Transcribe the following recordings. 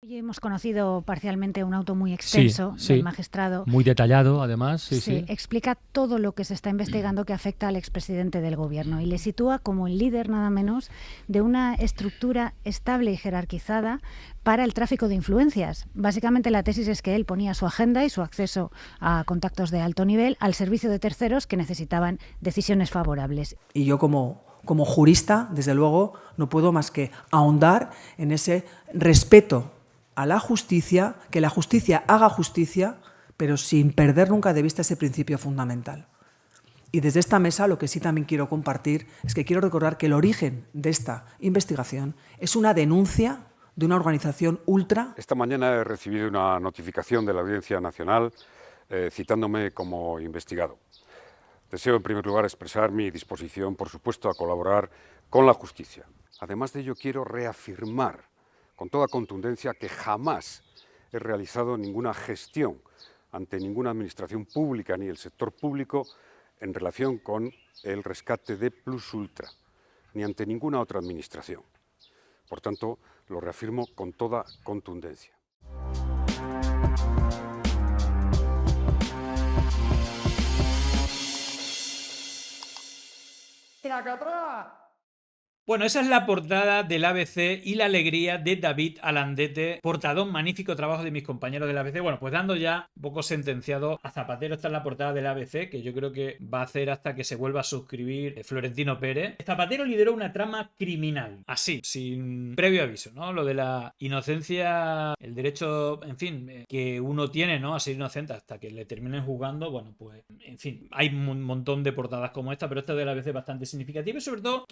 Hoy hemos conocido parcialmente un auto muy Sí, extenso del sí. magistrado. Muy detallado, además, sí, Sí, sí. explica todo lo que se está investigando que afecta al expresidente del gobierno y le sitúa como el líder, nada menos, de una estructura estable y jerarquizada para el tráfico de influencias. Básicamente la tesis es que él ponía su agenda y su acceso a contactos de alto nivel al servicio de terceros que necesitaban decisiones favorables. Y yo como jurista, desde luego, no puedo más que ahondar en ese respeto a la justicia, que la justicia haga justicia, pero sin perder nunca de vista ese principio fundamental. Y desde esta mesa lo que sí también quiero compartir es que quiero recordar que el origen de esta investigación es una denuncia de una organización ultra. Esta mañana he recibido una notificación de la Audiencia Nacional citándome como investigado. Deseo, en primer lugar, expresar mi disposición, por supuesto, a colaborar con la justicia. Además de ello, quiero reafirmar con toda contundencia que jamás he realizado ninguna gestión ante ninguna administración pública ni el sector público en relación con el rescate de Plus Ultra, ni ante ninguna otra administración. Por tanto, lo reafirmo con toda contundencia. Bueno, esa es la portada del ABC y la alegría de David Alandete. Portadón, magnífico trabajo de mis compañeros del ABC. Bueno, pues dando ya un poco sentenciado a Zapatero. Esta es la portada del ABC, que yo creo que va a hacer hasta que se vuelva a suscribir Florentino Pérez. Zapatero lideró una trama criminal, así, sin previo aviso, ¿no? Lo de la inocencia, el derecho, en fin, que uno tiene, ¿no? A ser inocente hasta que le terminen juzgando. Bueno, pues, en fin, hay un montón de portadas como esta, pero esta del ABC es bastante significativa y sobre todo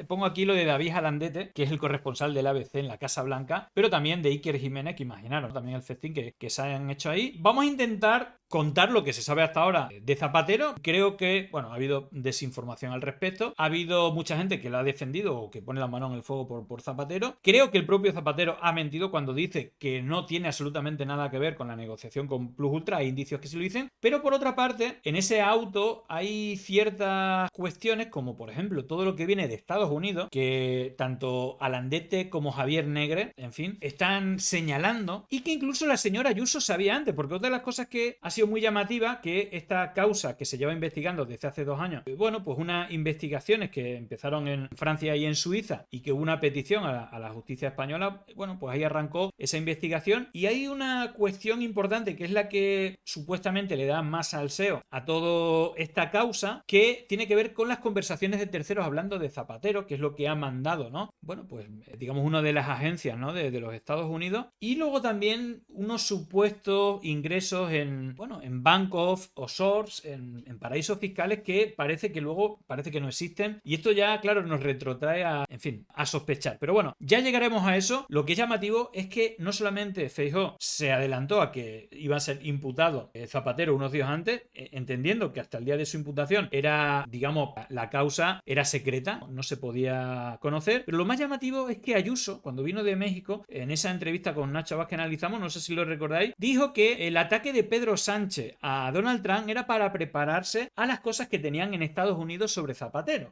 pongo aquí lo de David Alandete, que es el corresponsal del ABC en la Casa Blanca, pero también de Iker Jiménez, que imaginaros también el festín que se hayan hecho ahí. Vamos a intentar contar lo que se sabe hasta ahora de Zapatero. Creo que, bueno, ha habido desinformación al respecto. Ha habido mucha gente que lo ha defendido o que pone la mano en el fuego por Zapatero. Creo que el propio Zapatero ha mentido cuando dice que no tiene absolutamente nada que ver con la negociación con Plus Ultra. Hay indicios que sí lo dicen. Pero por otra parte, en ese auto hay ciertas cuestiones como, por ejemplo, todo lo que viene de Estados Unidos, que tanto Alandete como Javier Negre, en fin, están señalando y que incluso la señora Ayuso sabía antes, porque otra de las cosas que ha sido muy llamativa, que esta causa que se lleva investigando desde hace 2 años, bueno, pues unas investigaciones que empezaron en Francia y en Suiza y que hubo una petición a la justicia española, bueno, pues ahí arrancó esa investigación y hay una cuestión importante que es la que supuestamente le da más salseo a toda esta causa, que tiene que ver con las conversaciones de terceros hablando de Zapatero, que es lo que ha mandado, ¿no? Bueno, pues digamos una de las agencias, ¿no? de los Estados Unidos, y luego también unos supuestos ingresos en, bueno, en bancos offshores, en paraísos fiscales que parece que no existen, y esto ya, claro, nos retrotrae a, en fin, a sospechar. Pero bueno, ya llegaremos a eso. Lo que es llamativo es que no solamente Feijóo se adelantó a que iba a ser imputado Zapatero unos días antes, entendiendo que hasta el día de su imputación era, digamos, la causa era secreta, no se podía conocer, pero lo más llamativo es que Ayuso, cuando vino de México, en esa entrevista con Nacho Abad que analizamos, no sé si lo recordáis, dijo que el ataque de Pedro Sánchez a Donald Trump era para prepararse a las cosas que tenían en Estados Unidos sobre Zapatero.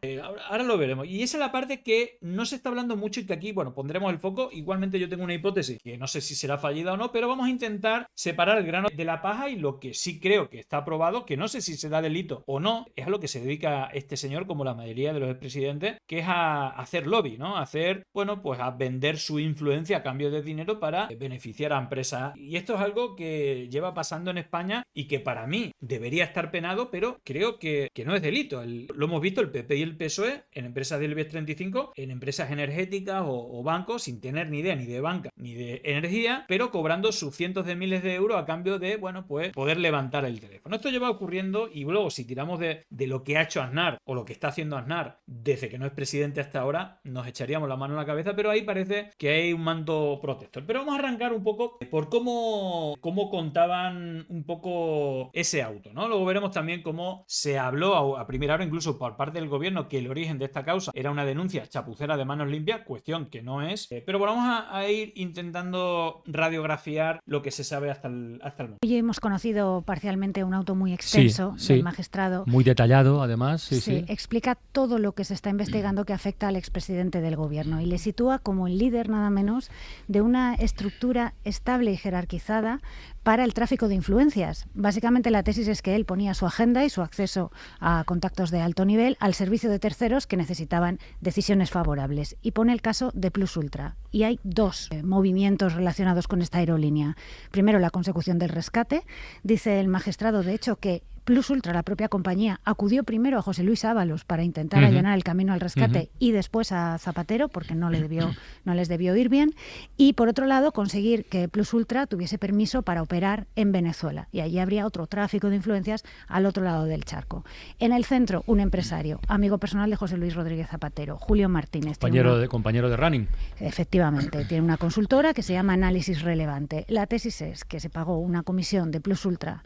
Ahora lo veremos. Y esa es la parte que no se está hablando mucho y que aquí, bueno, pondremos el foco. Igualmente yo tengo una hipótesis que no sé si será fallida o no, pero vamos a intentar separar el grano de la paja, y lo que sí creo que está probado, que no sé si será delito o no, es a lo que se dedica este señor, como la mayoría de los expresidentes, que es a hacer lobby, ¿no? A hacer, bueno, pues a vender su influencia a cambio de dinero para beneficiar a empresas. Y esto es algo que lleva pasando en España y que para mí debería estar penado, pero creo que no es delito. Lo hemos visto el PP y el PSOE en empresas del IBEX 35, en empresas energéticas o bancos, sin tener ni idea ni de banca ni de energía, pero cobrando sus cientos de miles de euros a cambio de, bueno, pues poder levantar el teléfono. Esto lleva ocurriendo, y luego si tiramos de lo que ha hecho Aznar o lo que está haciendo Aznar desde que no es presidente hasta ahora, nos echaríamos la mano en la cabeza, pero ahí parece que hay un manto protector. Pero vamos a arrancar un poco por cómo contaban un poco ese auto, ¿no? Luego veremos también cómo se habló a primera hora, incluso por parte del gobierno, que el origen de esta causa era una denuncia chapucera de manos limpias, cuestión que no es. Pero bueno, vamos a ir intentando radiografiar lo que se sabe hasta el momento. Hoy hemos conocido parcialmente un auto muy Sí, extenso sí. del magistrado. Muy detallado, además, sí, Sí, sí. explica todo lo que se está investigando que afecta afecta al expresidente del gobierno y le sitúa como el líder nada menos de una estructura estable y jerarquizada para el tráfico de influencias. Básicamente la tesis es que él ponía su agenda y su acceso a contactos de alto nivel al servicio de terceros que necesitaban decisiones favorables. Y pone el caso de Plus Ultra. Y hay dos movimientos relacionados con esta aerolínea. Primero, la consecución del rescate. Dice el magistrado, de hecho, que Plus Ultra, la propia compañía, acudió primero a José Luis Ábalos para intentar allanar el camino al rescate y después a Zapatero, porque no les debió ir bien. Y por otro lado, conseguir que Plus Ultra tuviese permiso para operar en Venezuela. Y allí habría otro tráfico de influencias al otro lado del charco. En el centro, un empresario, amigo personal de José Luis Rodríguez Zapatero, Julio Martínez. Compañero de running. Efectivamente, tiene una consultora que se llama Análisis Relevante. La tesis es que se pagó una comisión de Plus Ultra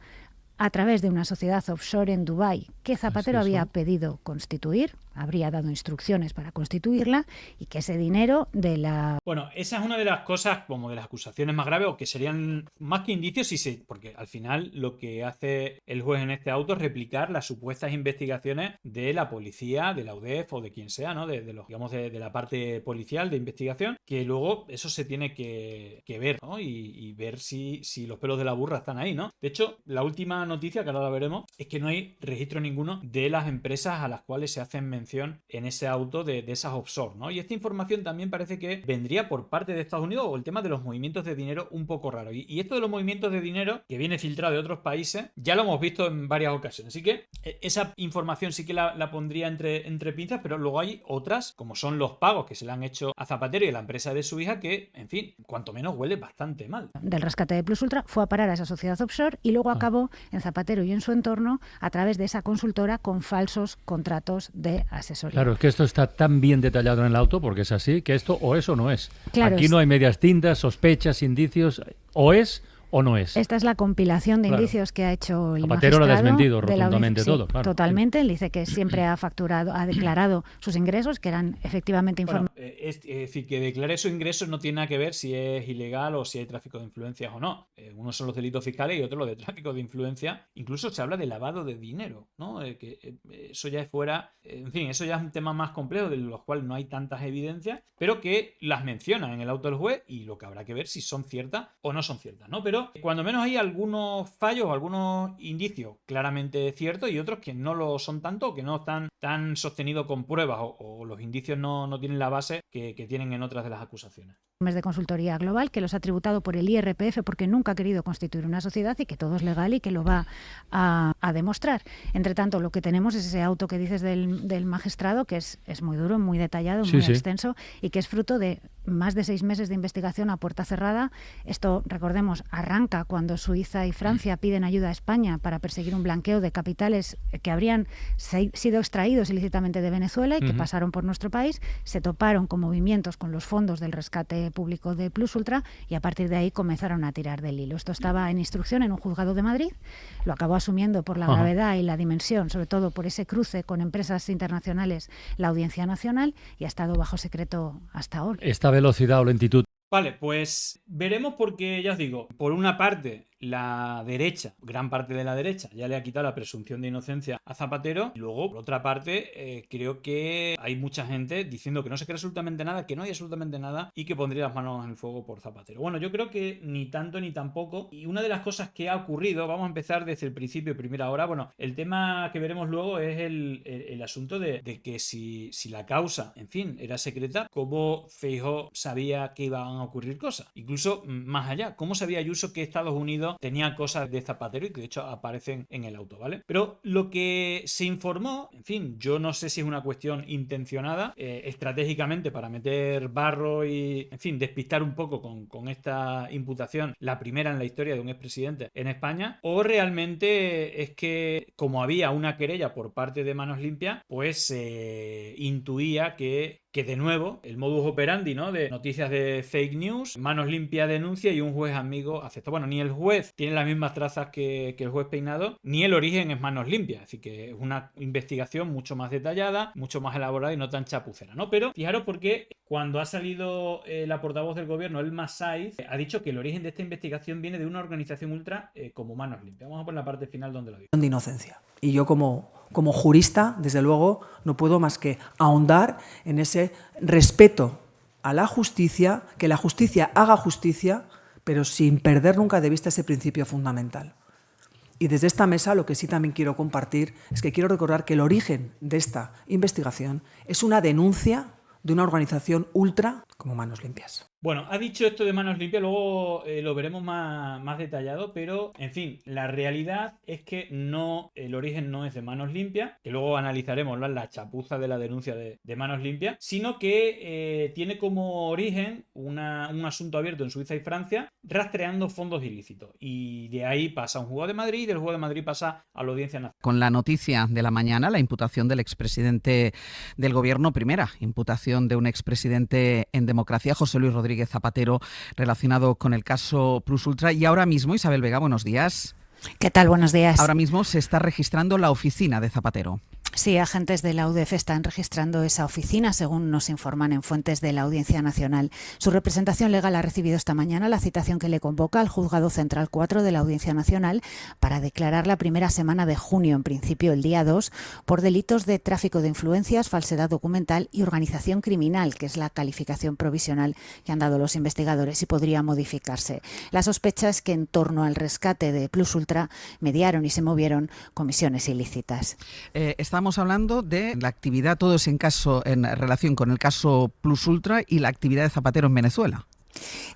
a través de una sociedad offshore en Dubái que Zapatero había pedido constituir, habría dado instrucciones para constituirla y que ese dinero de la... Bueno, esa es una de las cosas, como de las acusaciones más graves, o que serían más que indicios, porque al final lo que hace el juez en este auto es replicar las supuestas investigaciones de la policía, de la UDEF o de quien sea, ¿no? De la parte policial de investigación, que luego eso se tiene que ver, ¿no? Y ver si los pelos de la burra están ahí, ¿no? De hecho, la última noticia, que ahora la veremos, es que no hay registro ninguno de las empresas a las cuales se hacen mención en ese auto de esas offshore, ¿no? Y esta información también parece que vendría por parte de Estados Unidos, o el tema de los movimientos de dinero un poco raro. Y esto de los movimientos de dinero que viene filtrado de otros países, ya lo hemos visto en varias ocasiones. Así que esa información sí que la pondría entre pinzas, pero luego hay otras, como son los pagos que se le han hecho a Zapatero y a la empresa de su hija, que, en fin, cuanto menos huele bastante mal. Del rescate de Plus Ultra fue a parar a esa sociedad offshore y luego acabó en Zapatero y en su entorno a través de esa consultora con falsos contratos de asesoría. Claro, es que esto está tan bien detallado en el auto, porque es así, que esto o es o no es. Claro, aquí no hay medias tintas, sospechas, indicios, o es o no es. Esta es la compilación de indicios que ha hecho el Zapatero magistrado. lo ha desmentido rotundamente todo. Claro. Totalmente. Él dice que siempre ha declarado sus ingresos, que eran efectivamente informados. Bueno, es decir, que declare sus ingresos no tiene nada que ver si es ilegal o si hay tráfico de influencias o no. Unos son los delitos fiscales y otros los de tráfico de influencia. Incluso se habla de lavado de dinero, ¿no? Eso ya es fuera... en fin, eso ya es un tema más complejo, de los cuales no hay tantas evidencias, pero que las menciona en el auto del juez, y lo que habrá que ver si son ciertas o no son ciertas, ¿no? Pero cuando menos hay algunos fallos o algunos indicios claramente ciertos y otros que no lo son tanto, o que no están tan sostenidos con pruebas, o los indicios no tienen la base que tienen en otras de las acusaciones. De consultoría global, que los ha tributado por el IRPF porque nunca ha querido constituir una sociedad y que todo es legal y que lo va a demostrar. Entre tanto, lo que tenemos es ese auto que dices del magistrado, que es muy duro, muy detallado, muy extenso, y que es fruto de más de 6 meses de investigación a puerta cerrada. Esto, recordemos, arranca cuando Suiza y Francia piden ayuda a España para perseguir un blanqueo de capitales que habrían sido extraídos ilícitamente de Venezuela y que pasaron por nuestro país, se toparon con movimientos con los fondos del rescate público de Plus Ultra y a partir de ahí comenzaron a tirar del hilo. Esto estaba en instrucción en un juzgado de Madrid, lo acabó asumiendo por la gravedad y la dimensión, sobre todo por ese cruce con empresas internacionales, la Audiencia Nacional, y ha estado bajo secreto hasta ahora. Esta velocidad o lentitud. Vale, pues veremos, porque ya os digo, por una parte la derecha, gran parte de la derecha, ya le ha quitado la presunción de inocencia a Zapatero, y luego, por otra parte, creo que hay mucha gente diciendo que no se cree absolutamente nada, que no hay absolutamente nada y que pondría las manos en el fuego por Zapatero. Bueno, yo creo que ni tanto ni tampoco, y una de las cosas que ha ocurrido, vamos a empezar desde el principio, primera hora. Bueno, el tema que veremos luego es el asunto de que si la causa, en fin, era secreta, ¿cómo Feijóo sabía que iban a ocurrir cosas? Incluso más allá, ¿cómo sabía Ayuso que Estados Unidos tenía cosas de Zapatero y que de hecho aparecen en el auto, ¿vale? Pero lo que se informó, en fin, yo no sé si es una cuestión intencionada, estratégicamente para meter barro y, en fin, despistar un poco con esta imputación, la primera en la historia de un expresidente en España, o realmente es que, como había una querella por parte de Manos Limpias, pues se intuía que de nuevo el modus operandi, ¿no?, de noticias de fake news, Manos Limpias denuncia y un juez amigo acepta. Bueno, ni el juez tiene las mismas trazas que el juez Peinado, ni el origen es Manos Limpias, así que es una investigación mucho más detallada, mucho más elaborada y no tan chapucera, ¿no? Pero fijaros, porque cuando ha salido la portavoz del gobierno, Elma Saiz, ha dicho que el origen de esta investigación viene de una organización ultra como Manos Limpias. Vamos a poner la parte final donde lo digo. De inocencia. Y yo como jurista, desde luego, no puedo más que ahondar en ese respeto a la justicia, que la justicia haga justicia, pero sin perder nunca de vista ese principio fundamental. Y desde esta mesa lo que sí también quiero compartir es que quiero recordar que el origen de esta investigación es una denuncia de una organización ultra como Manos Limpias. Bueno, ha dicho esto de Manos Limpias, luego lo veremos más detallado, pero en fin, la realidad es que el origen no es de Manos Limpias, que luego analizaremos la chapuza de la denuncia de Manos Limpias, sino que tiene como origen un asunto abierto en Suiza y Francia rastreando fondos ilícitos. Y de ahí pasa a un juzgado de Madrid y del juzgado de Madrid pasa a la Audiencia Nacional. Con la noticia de la mañana, la imputación del expresidente del Gobierno, primera imputación de un expresidente en democracia, José Luis Rodríguez Zapatero, relacionado con el caso Plus Ultra. Y ahora mismo, Isabel Vega, buenos días. ¿Qué tal? Buenos días. Ahora mismo se está registrando la oficina de Zapatero. Sí, agentes de la UDF están registrando esa oficina, según nos informan en fuentes de la Audiencia Nacional. Su representación legal ha recibido esta mañana la citación que le convoca al Juzgado Central 4 de la Audiencia Nacional para declarar la primera semana de junio, en principio el día 2, por delitos de tráfico de influencias, falsedad documental y organización criminal, que es la calificación provisional que han dado los investigadores y podría modificarse. La sospecha es que en torno al rescate de Plus Ultra mediaron y se movieron comisiones ilícitas. Estamos hablando de la actividad, todo es en relación con el caso Plus Ultra y la actividad de Zapatero en Venezuela.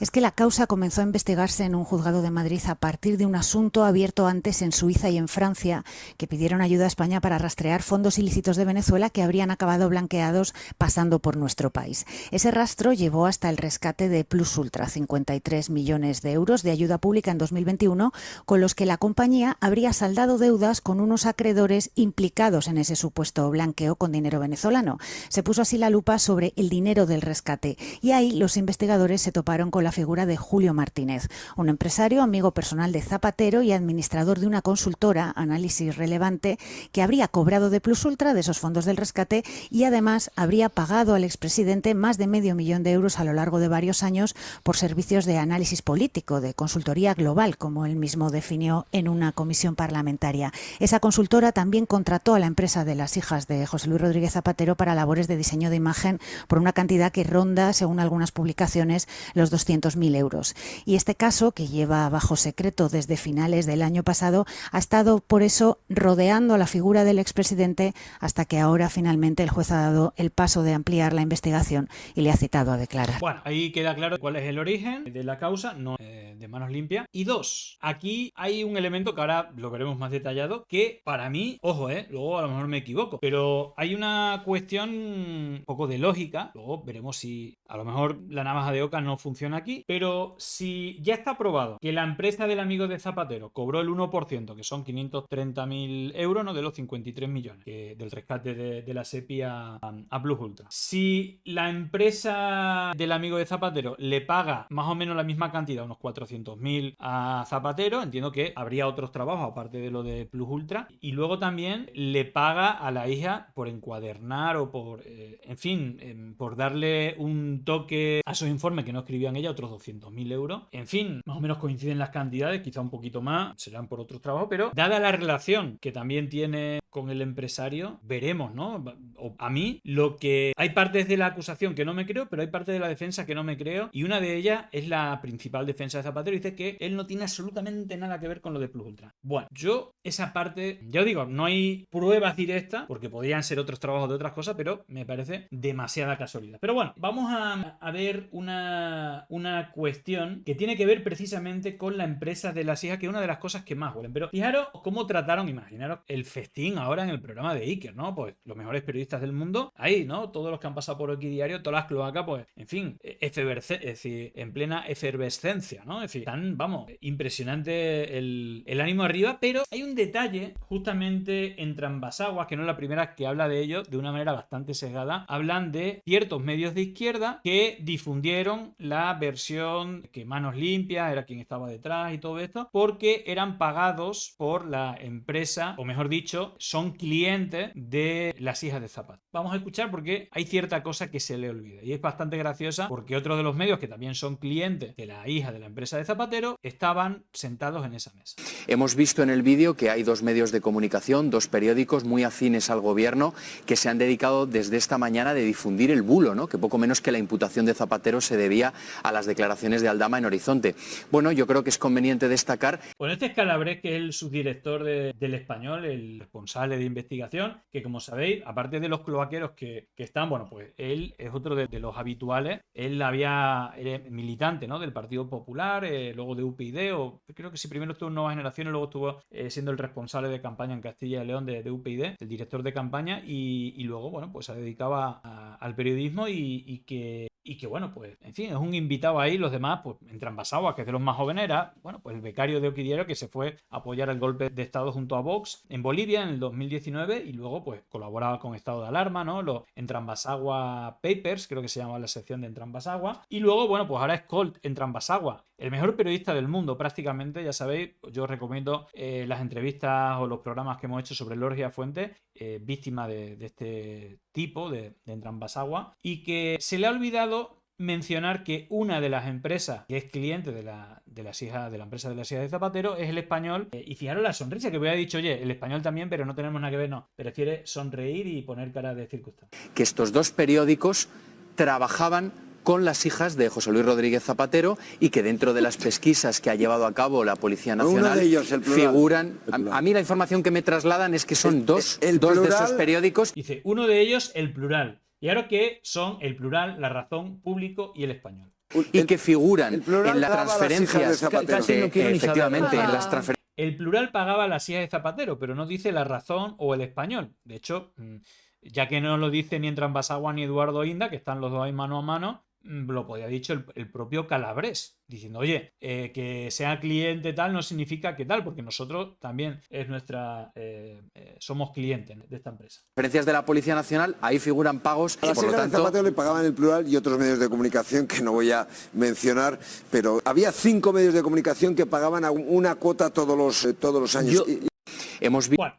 Es que la causa comenzó a investigarse en un juzgado de Madrid a partir de un asunto abierto antes en Suiza y en Francia, que pidieron ayuda a España para rastrear fondos ilícitos de Venezuela que habrían acabado blanqueados pasando por nuestro país. Ese rastro llevó hasta el rescate de Plus Ultra, 53 millones de euros de ayuda pública en 2021, con los que la compañía habría saldado deudas con unos acreedores implicados en ese supuesto blanqueo con dinero venezolano. Se puso así la lupa sobre el dinero del rescate y ahí los investigadores se toparon con la figura de Julio Martínez, un empresario, amigo personal de Zapatero y administrador de una consultora, Análisis Relevante, que habría cobrado de Plus Ultra, de esos fondos del rescate, y además habría pagado al expresidente más de $500.000 de euros a lo largo de varios años por servicios de análisis político, de consultoría global, como él mismo definió en una comisión parlamentaria. Esa consultora también contrató a la empresa de las hijas de José Luis Rodríguez Zapatero para labores de diseño de imagen por una cantidad que ronda, según algunas publicaciones, los 200.000 euros. Y este caso, que lleva bajo secreto desde finales del año pasado, ha estado por eso rodeando a la figura del expresidente hasta que ahora finalmente el juez ha dado el paso de ampliar la investigación y le ha citado a declarar. Bueno, ahí queda claro cuál es el origen de la causa, no de Manos Limpias. Y dos, aquí hay un elemento que ahora lo veremos más detallado, que para mí, ojo, luego a lo mejor me equivoco, pero hay una cuestión un poco de lógica, luego veremos si a lo mejor la navaja de Oca no funciona aquí, pero si ya está probado que la empresa del amigo de Zapatero cobró el 1%, que son 530.000 euros, ¿no?, de los 53 millones del rescate de la SEPI a Plus Ultra. Si la empresa del amigo de Zapatero le paga más o menos la misma cantidad, unos 400.000 a Zapatero, entiendo que habría otros trabajos aparte de lo de Plus Ultra, y luego también le paga a la hija por encuadernar o por, por darle un toque a esos informes que no escribían ella, otros 200.000 euros. En fin, más o menos coinciden las cantidades, quizá un poquito más, serán por otros trabajos, pero dada la relación que también tiene con el empresario, veremos, ¿no? A mí, lo que hay partes de la acusación que no me creo, pero hay partes de la defensa que no me creo, y una de ellas es la principal defensa de Zapatero, dice que él no tiene absolutamente nada que ver con lo de Plus Ultra. Bueno, yo esa parte, ya os digo, no hay pruebas directas, porque podrían ser otros trabajos de otras cosas, pero me parece demasiada casualidad. Pero bueno, vamos a ver una cuestión que tiene que ver precisamente con la empresa de las hijas, que es una de las cosas que más huelen. Pero fijaros cómo trataron, imaginaros el festín ahora en el programa de Iker, ¿no? Pues los mejores periodistas del mundo, ahí, ¿no? Todos los que han pasado por Equidiario, todas las cloacas, pues, en fin, es decir, en plena efervescencia, ¿no? Es decir, tan, vamos, impresionante el ánimo arriba, pero hay un detalle justamente entre ambas aguas, que no es la primera que habla de ello de una manera bastante sesgada. Hablan de ciertos medios de izquierda que difundieron la versión que Manos Limpias era quien estaba detrás y todo esto, porque eran pagados por la empresa, o mejor dicho, son clientes de las hijas de Zapatero. Vamos a escuchar porque hay cierta cosa que se le olvida y es bastante graciosa porque otro de los medios que también son clientes de la hija de la empresa de Zapatero estaban sentados en esa mesa. Hemos visto en el vídeo que hay dos medios de comunicación, dos periódicos muy afines al gobierno que se han dedicado desde esta mañana de difundir el bulo, ¿no? Que poco menos que la imputación de Zapatero se debía a las declaraciones de Aldama en Horizonte. Bueno, yo creo que es conveniente destacar... Bueno, este es Calabres, que es el subdirector del Español, el responsable de investigación, que como sabéis, aparte de los cloaqueros que están, bueno, pues él es otro de los habituales. Él era militante, ¿no?, del Partido Popular, luego de UPyD, o creo que sí, primero estuvo en Nuevas Generaciones, luego estuvo siendo el responsable de campaña en Castilla y León de UPyD, el director de campaña, y luego, bueno, pues se dedicaba al periodismo y que, bueno, pues, en fin, es un invitado ahí. Los demás, pues, entran Basaguas, que es de los más jóvenes, era, bueno, pues el becario de Oquidiero que se fue a apoyar el golpe de Estado junto a Vox en Bolivia en el 2019 y luego, pues, colaboraba con Estado de Alarma, ¿no? Los Entrambasagua Papers, creo que se llamaba la sección de Entrambasagua. Y luego, bueno, pues ahora es Colt Entrambasagua, el mejor periodista del mundo prácticamente, ya sabéis. Yo os recomiendo las entrevistas o los programas que hemos hecho sobre Lorgia Fuentes, víctima de este tipo de Entrambasagua, y que se le ha olvidado mencionar que una de las empresas que es cliente de la empresa de las hijas de Zapatero es El Español. Y fijaros la sonrisa que hubiera dicho, oye, El Español también, pero no tenemos nada que ver. No, prefiere sonreír y poner cara de circunstancia. Que estos dos periódicos trabajaban con las hijas de José Luis Rodríguez Zapatero y que dentro de las pesquisas que ha llevado a cabo la Policía Nacional, uno de ellos, el plural, figuran... A mí la información que me trasladan es que son dos de esos periódicos. Dice, uno de ellos, El Plural. Y ahora que son El Plural, La Razón, Público y El Español. Y que figuran en las transferencias... Efectivamente, en las transferencias... El Plural pagaba las hijas de Zapatero, pero no dice La Razón o El Español. De hecho, ya que no lo dice ni Entrambasagua ni Eduardo Inda, que están los dos ahí mano a mano, lo podía haber dicho el propio Calabres, diciendo, oye, que sea cliente tal no significa que tal, porque nosotros también es somos clientes de esta empresa. Referencias de la Policía Nacional, ahí figuran pagos. A las hijas de Zapatero le pagaban El Plural y otros medios de comunicación que no voy a mencionar, pero había 5 medios de comunicación que pagaban una cuota todos los años. Bueno,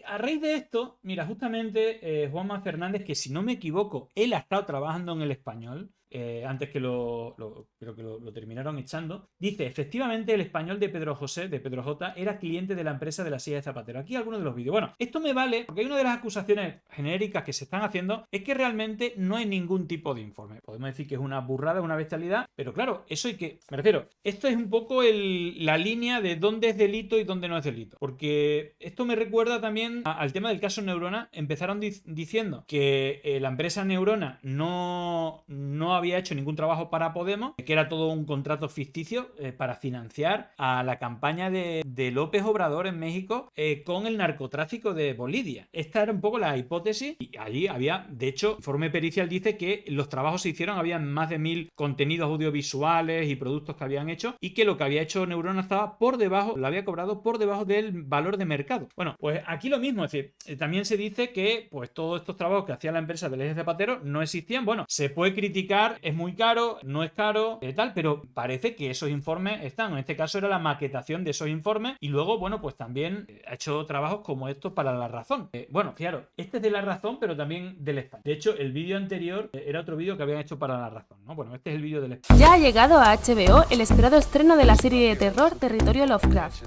a raíz de esto, mira, justamente Juanma Fernández, que si no me equivoco, él ha estado trabajando en El Español, antes que creo que lo terminaron echando, dice, efectivamente El Español de Pedro J, era cliente de la empresa de las hijas de Zapatero. Aquí algunos de los vídeos. Bueno, esto me vale porque hay una de las acusaciones genéricas que se están haciendo es que realmente no hay ningún tipo de informe. Podemos decir que es una burrada, una bestialidad, pero claro, eso hay que... Me refiero, esto es un poco la línea de dónde es delito y dónde no es delito. Porque esto me recuerda también al tema del caso Neurona. Empezaron diciendo que la empresa Neurona no había hecho ningún trabajo para Podemos, que era todo un contrato ficticio para financiar a la campaña de López Obrador en México con el narcotráfico de Bolivia. Esta era un poco la hipótesis y allí había, de hecho, informe pericial dice que los trabajos se hicieron, había más de 1000 contenidos audiovisuales y productos que habían hecho y que lo que había hecho Neurona estaba por debajo, lo había cobrado por debajo del valor de mercado. Bueno, pues aquí lo mismo, es decir, también se dice que pues todos estos trabajos que hacía la empresa de Leyes Zapatero no existían. Bueno, se puede criticar, es muy caro, no es caro, tal, pero parece que esos informes están. En este caso era la maquetación de esos informes y luego, bueno, pues también ha hecho trabajos como estos para La Razón. Bueno, fijaros, este es de La Razón, pero también del Español. De hecho, el vídeo anterior era otro vídeo que habían hecho para La Razón, ¿no? Bueno, este es el vídeo del Español. Ya ha llegado a HBO el esperado estreno de la serie de terror Territorio Lovecraft.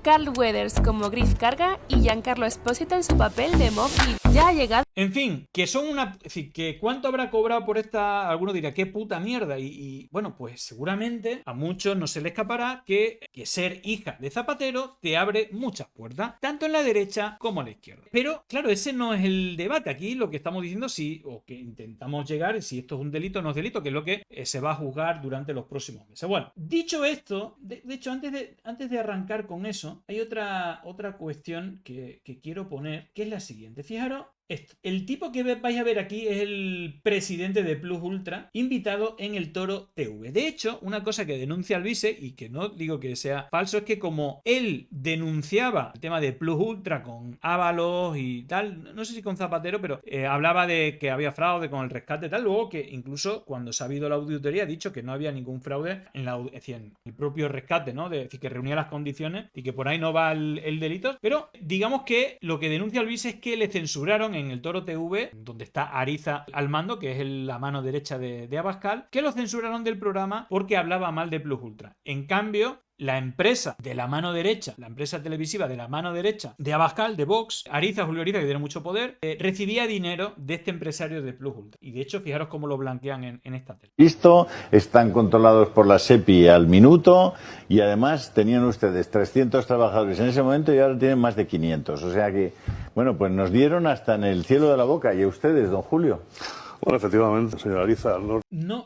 Carl Weathers como Griff Karga y Giancarlo Esposito en su papel de Moff Gideon. Ya ha llegado. En fin, que son una... Es decir, que ¿cuánto habrá cobrado por esta? Alguno dirá, qué puta mierda. Y bueno, pues seguramente a muchos no se les escapará que ser hija de Zapatero te abre muchas puertas, tanto en la derecha como en la izquierda. Pero, claro, ese no es el debate. Aquí lo que estamos diciendo, o que intentamos llegar, si esto es un delito o no es delito, que es lo que se va a juzgar durante los próximos meses. Bueno, dicho esto, de hecho, antes de arrancar con eso, hay otra cuestión que quiero poner, que es la siguiente. Fijaros El tipo que vais a ver aquí es el presidente de Plus Ultra, invitado en el Toro TV. De hecho, una cosa que denuncia Alvise, y que no digo que sea falso, es que como él denunciaba el tema de Plus Ultra con Ábalos y tal, no sé si con Zapatero, pero hablaba de que había fraude con el rescate y tal, luego que incluso cuando se ha habido la auditoría ha dicho que no había ningún fraude en el propio rescate, ¿no? Es decir, que reunía las condiciones y que por ahí no va el delito, pero digamos que lo que denuncia Alvise es que le censuraron en el Toro TV, donde está Ariza al mando, que es la mano derecha de Abascal, que lo censuraron del programa porque hablaba mal de Plus Ultra. En cambio, la empresa de la mano derecha, la empresa televisiva de la mano derecha de Abascal, de Vox, Julio Ariza, que tiene mucho poder, recibía dinero de este empresario de Plus Ultra. Y de hecho, fijaros cómo lo blanquean en esta tele. Listo, están controlados por la SEPI al minuto y además tenían ustedes 300 trabajadores en ese momento y ahora tienen más de 500. O sea que, bueno, pues nos dieron hasta en el cielo de la boca. ¿Y a ustedes, don Julio? Bueno, efectivamente, señor Ariza. No.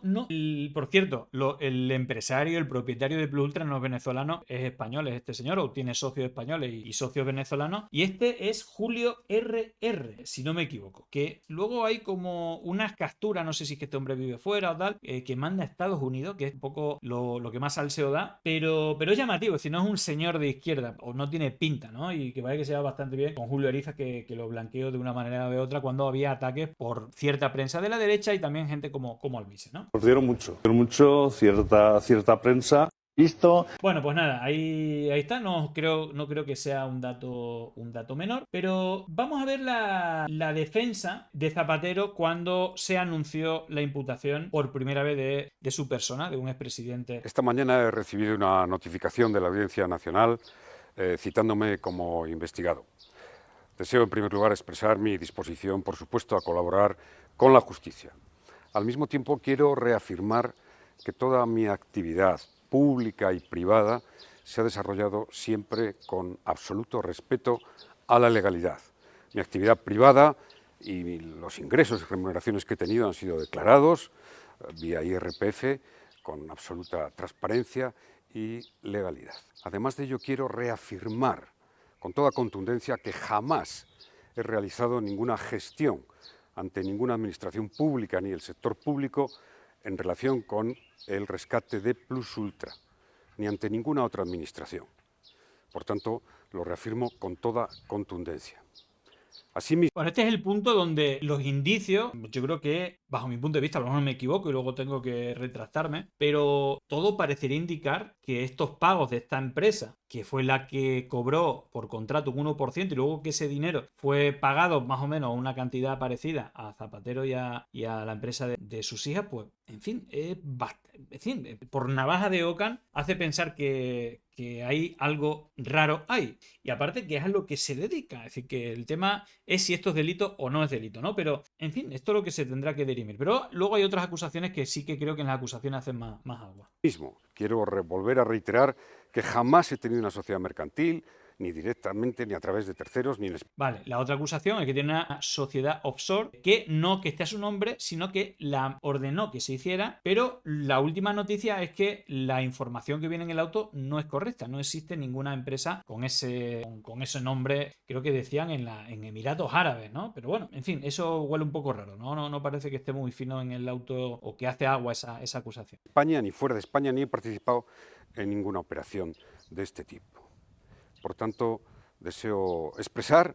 Por cierto, el empresario, el propietario de Plus Ultra no es venezolano, es español, es este señor, o tiene socios españoles y socios venezolanos. Y este es Julio RR, si no me equivoco. Que luego hay como unas capturas, no sé si es que este hombre vive fuera o tal, que manda a Estados Unidos, que es un poco lo que más salseo da, pero es llamativo, es decir, no es un señor de izquierda, o no tiene pinta, ¿no? Y que parece que se va bastante bien con Julio Ariza, que lo blanqueó de una manera o de otra cuando había ataques por cierta prensa de la derecha y también gente como Alvise, ¿no? Nos dieron mucho, cierta prensa. Listo. Bueno, pues nada, ahí está. No creo que sea un dato menor, pero vamos a ver la defensa de Zapatero cuando se anunció la imputación por primera vez de su persona, de un expresidente. Esta mañana he recibido una notificación de la Audiencia Nacional citándome como investigado. Deseo, en primer lugar, expresar mi disposición, por supuesto, a colaborar con la justicia. Al mismo tiempo, quiero reafirmar que toda mi actividad pública y privada se ha desarrollado siempre con absoluto respeto a la legalidad. Mi actividad privada y los ingresos y remuneraciones que he tenido han sido declarados vía IRPF con absoluta transparencia y legalidad. Además de ello, quiero reafirmar con toda contundencia que jamás he realizado ninguna gestión ante ninguna administración pública ni el sector público en relación con el rescate de Plus Ultra, ni ante ninguna otra administración. Por tanto, lo reafirmo con toda contundencia. Asimismo, bueno, este es el punto donde los indicios, yo creo que, bajo mi punto de vista, a lo mejor me equivoco y luego tengo que retractarme, pero todo parecería indicar que estos pagos de esta empresa, que fue la que cobró por contrato un 1% y luego que ese dinero fue pagado más o menos una cantidad parecida a Zapatero y a la empresa de sus hijas, pues, en fin, por navaja de Ockham hace pensar que hay algo raro ahí. Y aparte que es a lo que se dedica. Es decir, que el tema es si esto es delito o no es delito, ¿no? Pero, en fin, esto es lo que se tendrá que dirimir. Pero luego hay otras acusaciones que sí que creo que en las acusaciones hacen más agua. Quiero volver a reiterar que jamás he tenido una sociedad mercantil, ni directamente, ni a través de terceros, ni en España. Vale, la otra acusación es que tiene una sociedad offshore que no que esté a su nombre, sino que la ordenó que se hiciera, pero la última noticia es que la información que viene en el auto no es correcta, no existe ninguna empresa con ese nombre, creo que decían en Emiratos Árabes, ¿no? Pero bueno, en fin, eso huele un poco raro, ¿no? No parece que esté muy fino en el auto o que hace agua esa acusación. España, ni fuera de España, ni he participado en ninguna operación de este tipo. Por tanto, deseo expresar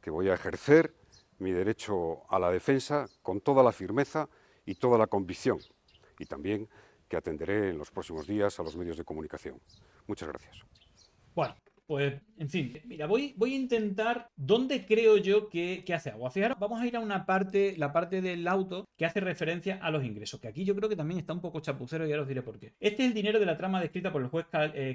que voy a ejercer mi derecho a la defensa con toda la firmeza y toda la convicción, y también que atenderé en los próximos días a los medios de comunicación. Muchas gracias. Bueno, pues, en fin, mira, voy a intentar dónde creo yo que hace agua. Fijaros, vamos a ir a una parte, la parte del auto que hace referencia a los ingresos, que aquí yo creo que también está un poco chapucero y ya os diré por qué. Este es el dinero de la trama descrita por el juez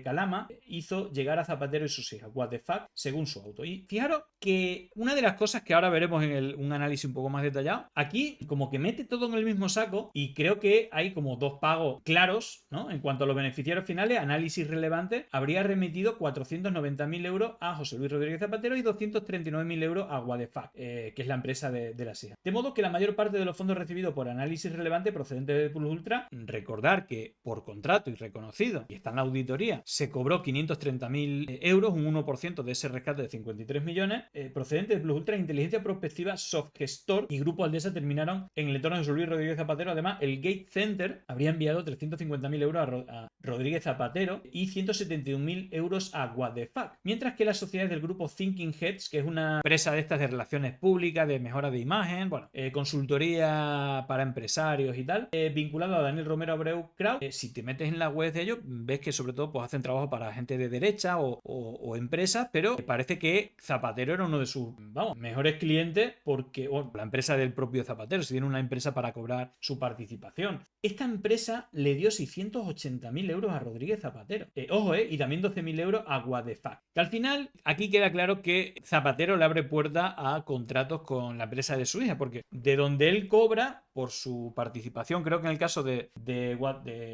Calama, hizo llegar a Zapatero y sus hijas, what the fuck, según su auto. Y fijaros que una de las cosas que ahora veremos en un análisis un poco más detallado, aquí como que mete todo en el mismo saco y creo que hay como dos pagos claros, ¿no? En cuanto a los beneficiarios finales, análisis relevante, habría remitido 490 290.000 euros a José Luis Rodríguez Zapatero y 239.000 euros a What the Fuck, que es la empresa de la SIJA. De modo que la mayor parte de los fondos recibidos por análisis relevante procedentes de Plus Ultra, recordar que por contrato y reconocido, y está en la auditoría, se cobró 530.000 euros, un 1% de ese rescate de 53 millones, procedente de Plus Ultra, Inteligencia Prospectiva, Softgestor y Grupo Aldesa terminaron en el entorno de José Luis Rodríguez Zapatero. Además, el Gate Center habría enviado 350.000 euros a Rodríguez Zapatero y 171.000 euros a What the Fuck. Mientras que las sociedades del grupo Thinking Heads, que es una empresa de estas de relaciones públicas, de mejora de imagen, consultoría para empresarios y tal, vinculado a Daniel Romero Abreu Kraut, si te metes en la web de ellos, ves que sobre todo pues hacen trabajo para gente de derecha o empresas, pero parece que Zapatero era uno de sus mejores clientes porque la empresa del propio Zapatero, si tiene una empresa para cobrar su participación. Esta empresa le dio 680.000 euros a Rodríguez Zapatero. Y también 12.000 euros a What the Fuck. Que al final, aquí queda claro que Zapatero le abre puerta a contratos con la empresa de su hija, porque de donde él cobra por su participación, creo que en el caso de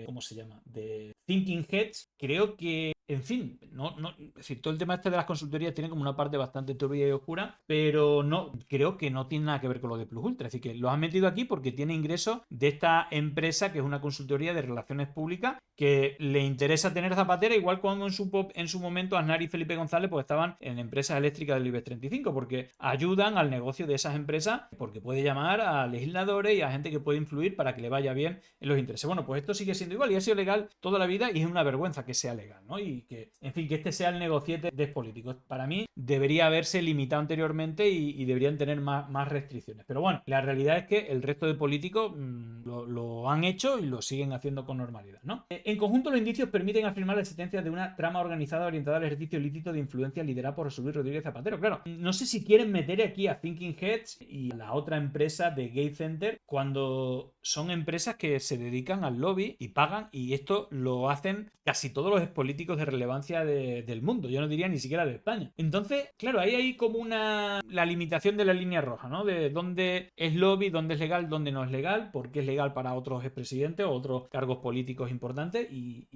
¿cómo se llama? De Thinking Heads, creo que, en fin, es decir, todo el tema este de las consultorías tiene como una parte bastante turbia y oscura, pero creo que no tiene nada que ver con lo de Plus Ultra. Es decir, que lo han metido aquí porque tiene ingresos de esta empresa que es una consultoría de relaciones públicas que le interesa tener Zapatero, igual cuando en su momento Aznar y Felipe González pues estaban en empresas eléctricas del IBEX 35, porque ayudan al negocio de esas empresas, porque puede llamar a legisladores y a gente que puede influir para que le vaya bien en los intereses. Bueno, pues esto sigue siendo igual y ha sido legal toda la vida y es una vergüenza que sea legal, ¿no? Y que, en fin, que este sea el negociete de políticos. Para mí debería haberse limitado anteriormente y deberían tener más restricciones. Pero bueno, la realidad es que el resto de políticos lo han hecho y lo siguen haciendo con normalidad, ¿no? En conjunto, los indicios permiten afirmar la existencia de una trama organizada orientada al ejercicio ilícito de influencia liderada por José Luis Rodríguez Zapatero. Claro, no sé si quieren meter aquí a Thinking Heads y a la otra empresa de Gate Center cuando son empresas que se dedican al lobby y pagan, y esto lo hacen casi todos los políticos de relevancia del mundo, yo no diría ni siquiera de España. Entonces, claro, ahí hay como la limitación de la línea roja, ¿no? De dónde es lobby, dónde es legal, dónde no es legal, porque es legal para otros expresidentes o otros cargos políticos importantes y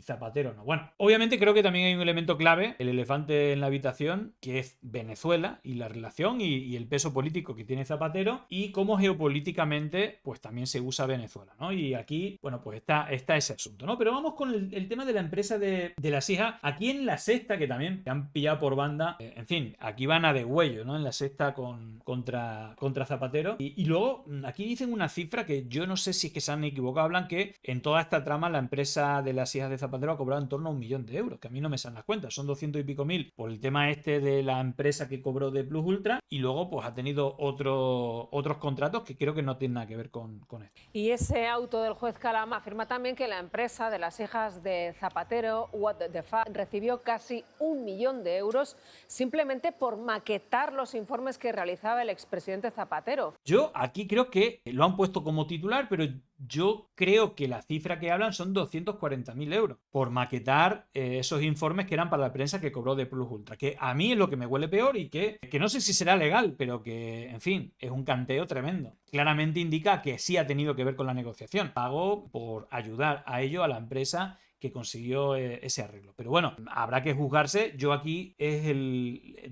Zapatero no. Bueno, obviamente creo que también hay un elemento clave, el elefante en la habitación, que es Venezuela y la relación y el peso político que tiene Zapatero y cómo geopolíticamente pues también se usa Venezuela, ¿no? Y aquí, bueno, pues está ese asunto, ¿no? Pero vamos con el tema de la empresa de la SIJA. Aquí en La Sexta, que también te han pillado por banda, en fin, aquí van a degüello, ¿no? En La Sexta contra Zapatero. Y luego, aquí dicen una cifra que yo no sé si es que se han equivocado. Hablan que en toda esta trama la empresa de las hijas de Zapatero ha cobrado en torno a 1 millón de euros, que a mí no me salen las cuentas. Son 200 y pico mil por el tema este de la empresa que cobró de Plus Ultra, y luego pues ha tenido otros contratos que creo que no tienen nada que ver con esto. Y ese auto del juez Calama afirma también que la empresa de las hijas de Zapatero, What the Fuck, recibió casi 1 millón de euros simplemente por maquetar los informes que realizaba el expresidente Zapatero. Yo aquí creo que lo han puesto como titular, pero yo creo que la cifra que hablan son 240.000 euros por maquetar esos informes que eran para la prensa que cobró de Plus Ultra, que a mí es lo que me huele peor y que no sé si será legal, pero que, en fin, es un canteo tremendo. Claramente indica que sí ha tenido que ver con la negociación. Pago por ayudar a ello a la empresa que consiguió ese arreglo. Pero bueno, habrá que juzgarse. Yo aquí es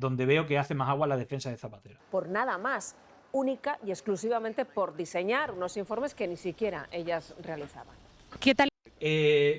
donde veo que hace más agua la defensa de Zapatero. Por nada más, única y exclusivamente por diseñar unos informes que ni siquiera ellas realizaban. ¿Qué tal?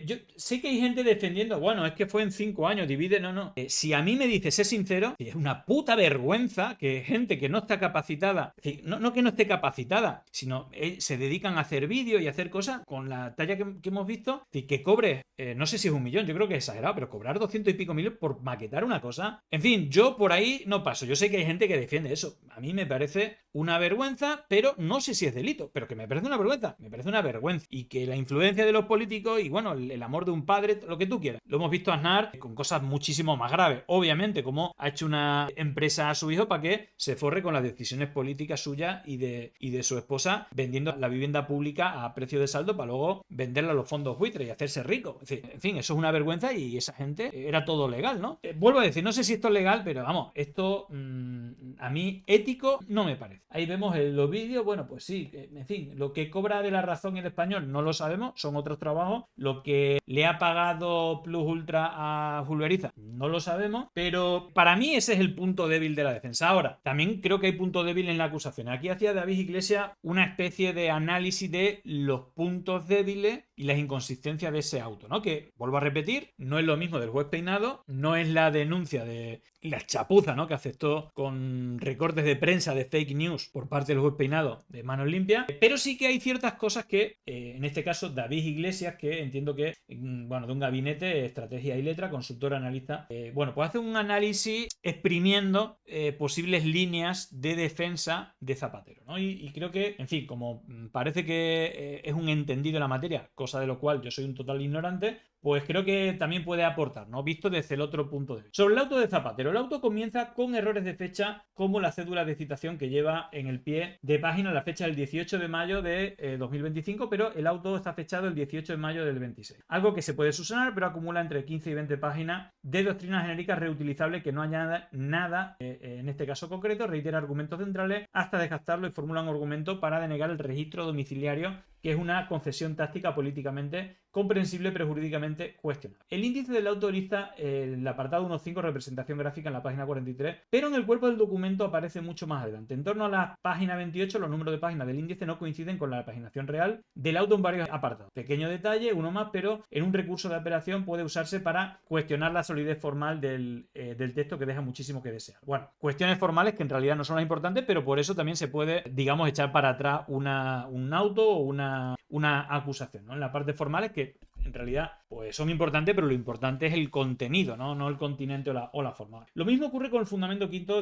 Yo sé que hay gente defendiendo, bueno, es que fue en 5 años, divide, no. Si a mí me dices, sé sincero, es una puta vergüenza que gente que no está capacitada, es decir, no que no esté capacitada, sino se dedican a hacer vídeos y a hacer cosas con la talla que hemos visto, es decir, que cobres, no sé si es 1 millón, yo creo que es exagerado, pero cobrar 200 y pico mil por maquetar una cosa, en fin, yo por ahí no paso. Yo sé que hay gente que defiende eso, a mí me parece una vergüenza, pero no sé si es delito, pero que me parece una vergüenza, y que la influencia de los políticos y bueno, el amor de un padre, lo que tú quieras. Lo hemos visto a Aznar con cosas muchísimo más graves. Obviamente, como ha hecho una empresa a su hijo para que se forre con las decisiones políticas suyas y de su esposa, vendiendo la vivienda pública a precio de saldo para luego venderla a los fondos buitres y hacerse rico. En fin, eso es una vergüenza y esa gente era todo legal, ¿no? Vuelvo a decir, no sé si esto es legal, pero vamos, esto a mí ético no me parece. Ahí vemos los vídeos, bueno, pues sí, en fin, lo que cobra de La Razón el Español no lo sabemos, son otros trabajos. Lo que le ha pagado Plus Ultra a Julio Ariza no lo sabemos, pero para mí ese es el punto débil de la defensa. Ahora, también creo que hay punto débil en la acusación. Aquí hacía David Iglesias una especie de análisis de los puntos débiles y las inconsistencias de ese auto, ¿no? Que, vuelvo a repetir, no es lo mismo del juez Peinado, no es la denuncia de la chapuza, ¿no?, que aceptó con recortes de prensa de fake news por parte del juez Peinado de manos limpias, pero sí que hay ciertas cosas que, en este caso, David Iglesias, que entiendo que, bueno, de un gabinete, estrategia y letra, consultor, analista, bueno, pues hace un análisis exprimiendo posibles líneas de defensa de Zapatero, ¿no? Y creo que, en fin, como parece que es un entendido en la materia, cosa de lo cual yo soy un total ignorante, pues creo que también puede aportar, ¿no? Visto desde el otro punto de vista. Sobre el auto de Zapatero, el auto comienza con errores de fecha, como la cédula de citación que lleva en el pie de página la fecha del 18 de mayo de 2025, pero el auto está fechado el 18 de mayo del 26. Algo que se puede subsanar, pero acumula entre 15 y 20 páginas de doctrinas genéricas reutilizables que no añade nada, en este caso concreto, reitera argumentos centrales hasta desgastarlo y formula un argumento para denegar el registro domiciliario, que es una concesión táctica políticamente comprensible pero jurídicamente cuestionable. El índice del auto lista el apartado 1.5, representación gráfica, en la página 43, pero en el cuerpo del documento aparece mucho más adelante. En torno a la página 28, los números de páginas del índice no coinciden con la paginación real del auto en varios apartados. Pequeño detalle, uno más, pero en un recurso de apelación puede usarse para cuestionar la solidez formal del texto, que deja muchísimo que desear. Bueno, cuestiones formales que en realidad no son las importantes, pero por eso también se puede, digamos, echar para atrás un auto o una acusación, ¿no? En la parte formal es que en realidad pues son importantes, pero lo importante es el contenido, no el continente o la forma. Lo mismo ocurre con el fundamento quinto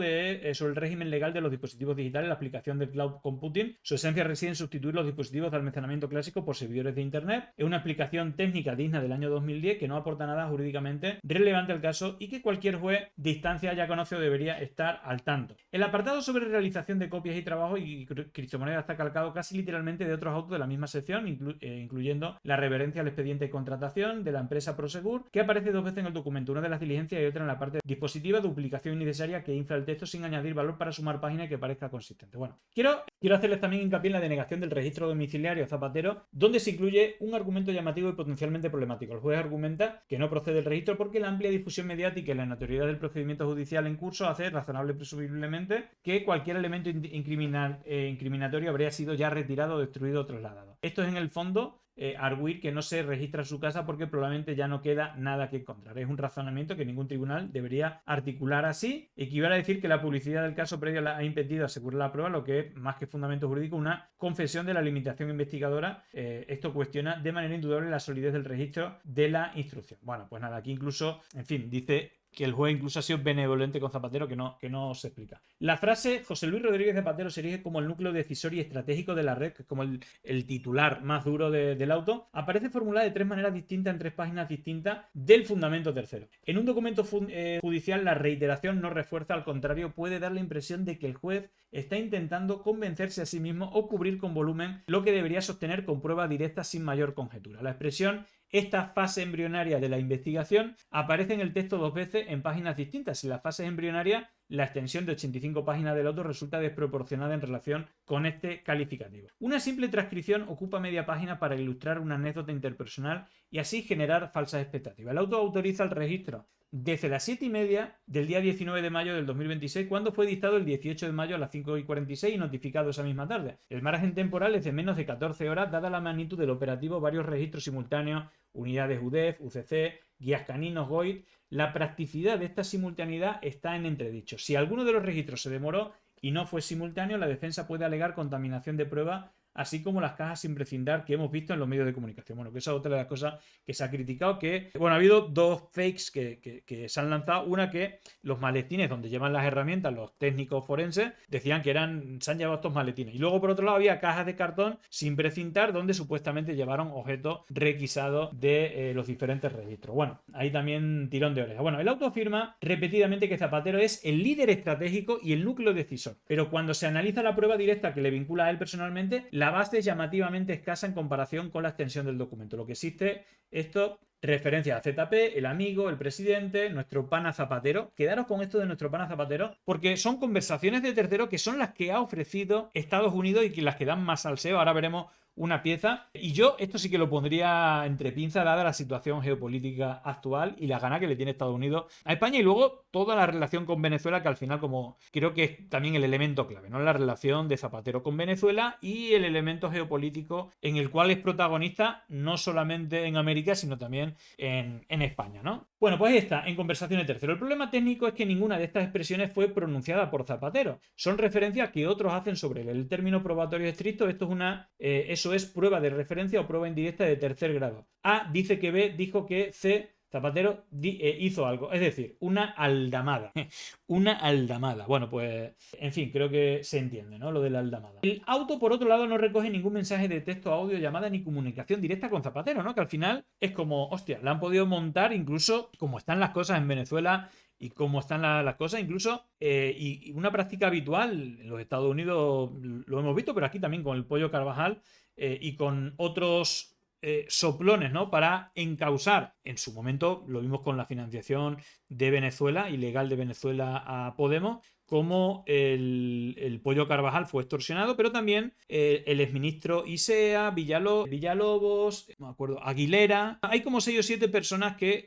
sobre el régimen legal de los dispositivos digitales, la aplicación del cloud computing. Su esencia reside en sustituir los dispositivos de almacenamiento clásico por servidores de internet. Es una aplicación técnica digna del año 2010 que no aporta nada jurídicamente relevante al caso y que cualquier juez de instancia ya conoce o debería estar al tanto. El apartado sobre realización de copias y trabajo y criptomonedas está calcado casi literalmente de otros autos de la misma sección, incluyendo la reverencia al expediente de contratación de la empresa Prosegur, que aparece dos veces en el documento, una de las diligencias y otra en la parte dispositiva, duplicación innecesaria que infla el texto sin añadir valor para sumar páginas y que parezca consistente. Bueno, quiero hacerles también hincapié en la denegación del registro domiciliario Zapatero, donde se incluye un argumento llamativo y potencialmente problemático. El juez argumenta que no procede el registro porque la amplia difusión mediática y la notoriedad del procedimiento judicial en curso hace razonable presumiblemente que cualquier elemento incriminatorio habría sido ya retirado, destruido o trasladado. Esto es en el fondo arguir que no se registra su casa porque probablemente ya no queda nada que encontrar. Es un razonamiento que ningún tribunal debería articular así. Equivale a decir que la publicidad del caso previo ha impedido asegurar la prueba, lo que es, más que fundamento jurídico, una confesión de la limitación investigadora. Esto cuestiona de manera indudable la solidez del registro de la instrucción. Bueno, pues nada, aquí incluso, en fin, dice que el juez incluso ha sido benevolente con Zapatero, que no se explica. La frase José Luis Rodríguez Zapatero se erige como el núcleo decisorio y estratégico de la red, que es como el titular más duro del auto, aparece formulada de tres maneras distintas en tres páginas distintas del fundamento tercero. En un documento judicial la reiteración no refuerza, al contrario, puede dar la impresión de que el juez está intentando convencerse a sí mismo o cubrir con volumen lo que debería sostener con pruebas directas sin mayor conjetura. La expresión esta fase embrionaria de la investigación aparece en el texto dos veces en páginas distintas. En la fase embrionaria, la extensión de 85 páginas del auto resulta desproporcionada en relación con este calificativo. Una simple transcripción ocupa media página para ilustrar una anécdota interpersonal y así generar falsas expectativas. El auto autoriza el registro desde las 7:30 del día 19 de mayo del 2026, cuando fue dictado el 18 de mayo a las 5:46 y notificado esa misma tarde. El margen temporal es de menos de 14 horas, dada la magnitud del operativo, varios registros simultáneos, unidades UDEF, UCC, guías caninos, GOIT. La practicidad de esta simultaneidad está en entredicho. Si alguno de los registros se demoró y no fue simultáneo, la defensa puede alegar contaminación de prueba, así como las cajas sin precindar que hemos visto en los medios de comunicación. Bueno, que esa es otra de las cosas que se ha criticado, que, bueno, ha habido dos fakes que se han lanzado. Una, que los maletines donde llevan las herramientas los técnicos forenses decían que se han llevado estos maletines. Y luego, por otro lado, había cajas de cartón sin precintar donde supuestamente llevaron objetos requisados de los diferentes registros. Bueno, ahí también tirón de oreja. Bueno, el auto afirma repetidamente que Zapatero es el líder estratégico y el núcleo decisor. Pero cuando se analiza la prueba directa que le vincula a él personalmente, la base es llamativamente escasa en comparación con la extensión del documento. Lo que existe, esto referencia a ZP, el amigo, el presidente, nuestro pana Zapatero. Quedaros con esto de nuestro pana Zapatero, porque son conversaciones de tercero que son las que ha ofrecido Estados Unidos y que las que dan más salseo. Ahora veremos una pieza. Y yo esto sí que lo pondría entre pinzas dada la situación geopolítica actual y la gana que le tiene Estados Unidos a España, y luego toda la relación con Venezuela, que al final como creo que es también el elemento clave, ¿no? La relación de Zapatero con Venezuela y el elemento geopolítico en el cual es protagonista no solamente en América sino también en España, ¿no? Bueno, pues ahí está, en conversación de tercero. El problema técnico es que ninguna de estas expresiones fue pronunciada por Zapatero. Son referencias que otros hacen sobre él. El término probatorio estricto, esto es eso es prueba de referencia o prueba indirecta de tercer grado. A dice que B dijo que C, Zapatero hizo algo. Es decir, una aldamada. Una aldamada. Bueno, pues, en fin, creo que se entiende, ¿no? Lo de la aldamada. El auto, por otro lado, no recoge ningún mensaje de texto, audio, llamada ni comunicación directa con Zapatero, ¿no? Que al final es como, hostia, la han podido montar incluso como están las cosas en Venezuela y cómo están las cosas, incluso, y una práctica habitual en los Estados Unidos lo hemos visto, pero aquí también con el Pollo Carvajal y con otros soplones, ¿no? Para encausar, en su momento lo vimos con la financiación de Venezuela, ilegal de Venezuela a Podemos, como el Pollo Carvajal fue extorsionado, pero también el exministro Isea, Villalobos, no me acuerdo, Aguilera. Hay como 6 o 7 personas que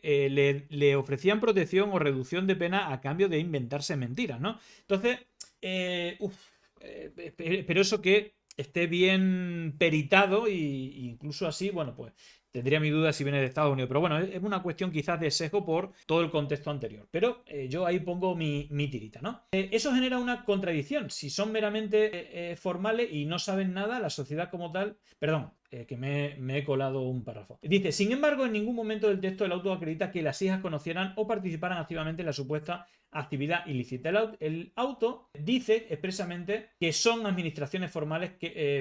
le ofrecían protección o reducción de pena a cambio de inventarse mentiras, ¿no? Entonces, pero eso que esté bien peritado e incluso así, bueno, pues tendría mi duda si viene de Estados Unidos. Pero bueno, es una cuestión quizás de sesgo por todo el contexto anterior. Pero yo ahí pongo mi tirita, ¿no? Eso genera una contradicción. Si son meramente formales y no saben nada, la sociedad como tal... Perdón, que me he colado un párrafo. Dice, sin embargo, en ningún momento del texto el auto acredita que las hijas conocieran o participaran activamente en la supuesta actividad ilícita. El auto dice expresamente que son administraciones formales,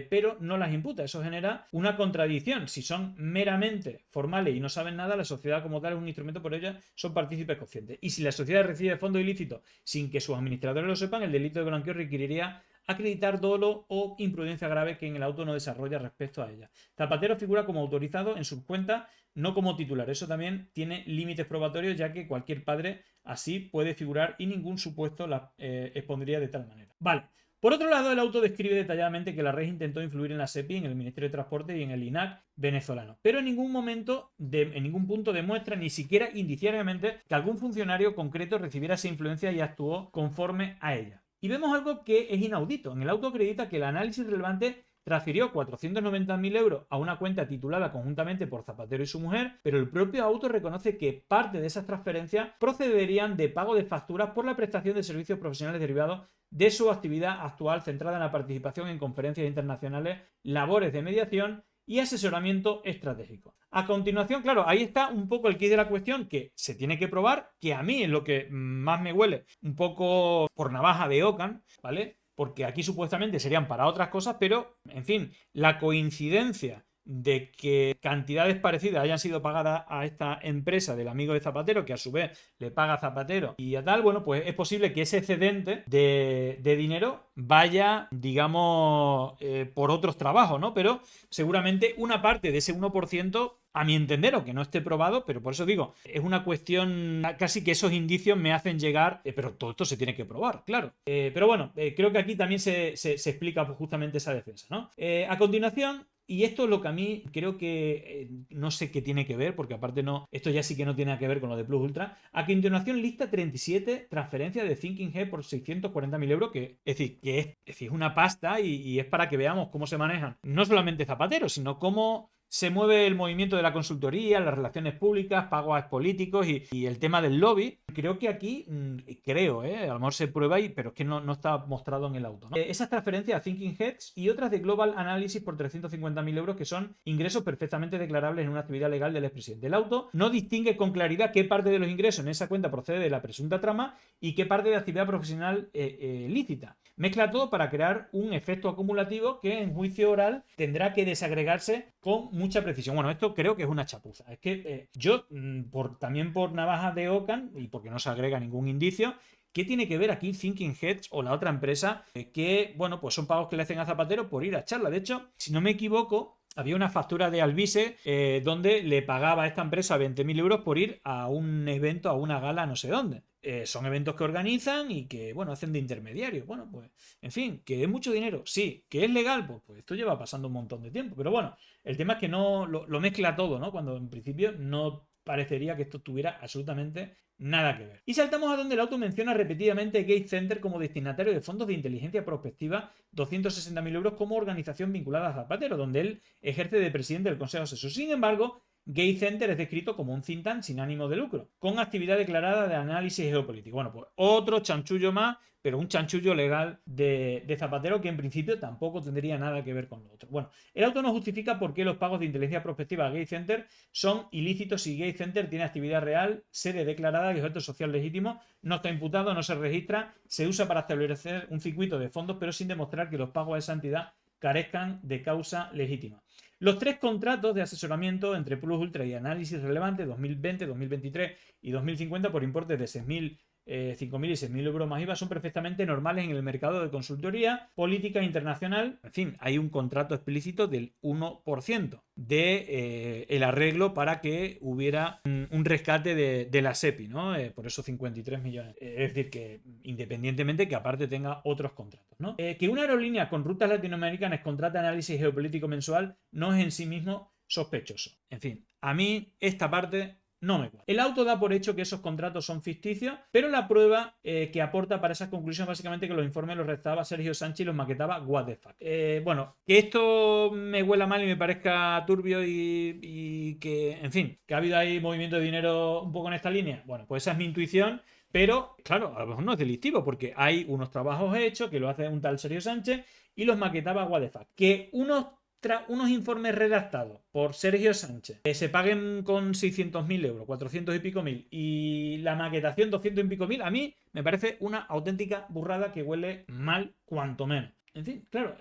pero no las imputa. Eso genera una contradicción. Si son meramente formales y no saben nada, la sociedad como tal es un instrumento, por ellas son partícipes conscientes. Y si la sociedad recibe fondos ilícitos sin que sus administradores lo sepan, el delito de blanqueo requeriría acreditar dolo o imprudencia grave que en el auto no desarrolla respecto a ella. Zapatero figura como autorizado en sus cuentas, no como titular. Eso también tiene límites probatorios, ya que cualquier padre así puede figurar y ningún supuesto la expondría de tal manera. Vale. Por otro lado, el auto describe detalladamente que la red intentó influir en la SEPI, en el Ministerio de Transporte y en el INAC venezolano. Pero en ningún momento, en ningún punto demuestra, ni siquiera indiciariamente, que algún funcionario concreto recibiera esa influencia y actuó conforme a ella. Y vemos algo que es inaudito. En el auto acredita que el análisis relevante transfirió 490.000 euros a una cuenta titulada conjuntamente por Zapatero y su mujer, pero el propio auto reconoce que parte de esas transferencias procederían de pago de facturas por la prestación de servicios profesionales derivados de su actividad actual centrada en la participación en conferencias internacionales, labores de mediación y asesoramiento estratégico. A continuación, claro, ahí está un poco el quid de la cuestión, que se tiene que probar, que a mí es lo que más me huele, un poco por navaja de Ockham, ¿vale? Porque aquí supuestamente serían para otras cosas, pero, en fin, la coincidencia de que cantidades parecidas hayan sido pagadas a esta empresa del amigo de Zapatero, que a su vez le paga a Zapatero y a tal, bueno, pues es posible que ese excedente de dinero vaya, digamos, por otros trabajos, ¿no? Pero seguramente una parte de ese 1%, a mi entender, o que no esté probado, pero por eso digo, es una cuestión, casi que esos indicios me hacen llegar, pero todo esto se tiene que probar, claro. Pero bueno, creo que aquí también se explica justamente esa defensa, ¿no? A continuación, y esto es lo que a mí creo que no sé qué tiene que ver, porque aparte no, esto ya sí que no tiene que ver con lo de Plus Ultra. A continuación lista 37 transferencias de Thinking Head por 640.000 euros, que es decir, una pasta y es para que veamos cómo se manejan no solamente Zapatero, sino cómo se mueve el movimiento de la consultoría, las relaciones públicas, pagos a políticos y el tema del lobby. Creo que aquí, a lo mejor se prueba ahí, pero es que no está mostrado en el auto, ¿no? Esas transferencias a Thinking Heads y otras de Global Analysis por 350.000 euros, que son ingresos perfectamente declarables en una actividad legal del expresidente. El auto no distingue con claridad qué parte de los ingresos en esa cuenta procede de la presunta trama y qué parte de actividad profesional lícita. Mezcla todo para crear un efecto acumulativo que en juicio oral tendrá que desagregarse con mucha precisión. Bueno, esto creo que es una chapuza. Es que yo, también por navaja de Ockham, y porque no se agrega ningún indicio, ¿qué tiene que ver aquí Thinking Heads o la otra empresa que, bueno, pues son pagos que le hacen a Zapatero por ir a charla? De hecho, si no me equivoco, había una factura de Alvise donde le pagaba a esta empresa 20.000 euros por ir a un evento, a una gala, no sé dónde. Son eventos que organizan y que, bueno, hacen de intermediario. Bueno, pues, en fin, que es mucho dinero. Sí, que es legal, pues esto lleva pasando un montón de tiempo. Pero bueno, el tema es que no lo mezcla todo, ¿no? Cuando en principio no parecería que esto tuviera absolutamente nada que ver. Y saltamos a donde el auto menciona repetidamente Gates Center como destinatario de fondos de inteligencia prospectiva, 260.000 euros como organización vinculada a Zapatero, donde él ejerce de presidente del Consejo Asesor. Sin embargo, Gates Center es descrito como un think tank sin ánimo de lucro, con actividad declarada de análisis geopolítico. Bueno, pues otro chanchullo más, pero un chanchullo legal de Zapatero que en principio tampoco tendría nada que ver con lo otro. Bueno, el auto no justifica por qué los pagos de inteligencia prospectiva a Gates Center son ilícitos si Gates Center tiene actividad real, sede declarada y objeto social legítimo, no está imputado, no se registra, se usa para establecer un circuito de fondos, pero sin demostrar que los pagos a esa entidad carezcan de causa legítima. Los 3 contratos de asesoramiento entre Plus Ultra y Análisis Relevante 2020, 2023 y 2050 por importes de 5.000 y 6.000 euros más IVA son perfectamente normales en el mercado de consultoría política internacional. En fin, hay un contrato explícito del 1% de el arreglo para que hubiera un rescate de la SEPI, ¿no? Por esos 53 millones. Es decir, que independientemente que aparte tenga otros contratos, ¿no? Que una aerolínea con rutas latinoamericanas contrate análisis geopolítico mensual no es en sí mismo sospechoso. En fin, a mí esta parte no me cuadra. El auto da por hecho que esos contratos son ficticios, pero la prueba que aporta para esas conclusiones básicamente que los informes los redactaba Sergio Sánchez y los maquetaba what the fuck. Bueno, que esto me huela mal y me parezca turbio y que, en fin, que ha habido ahí movimiento de dinero un poco en esta línea. Bueno, pues esa es mi intuición. Pero, claro, a lo mejor no es delictivo porque hay unos trabajos hechos que lo hace un tal Sergio Sánchez y los maquetaba what the fuck. Que unos informes redactados por Sergio Sánchez se paguen con 600.000 euros, 400 y pico mil, y la maquetación 200 y pico mil, a mí me parece una auténtica burrada que huele mal, cuanto menos. En fin, claro,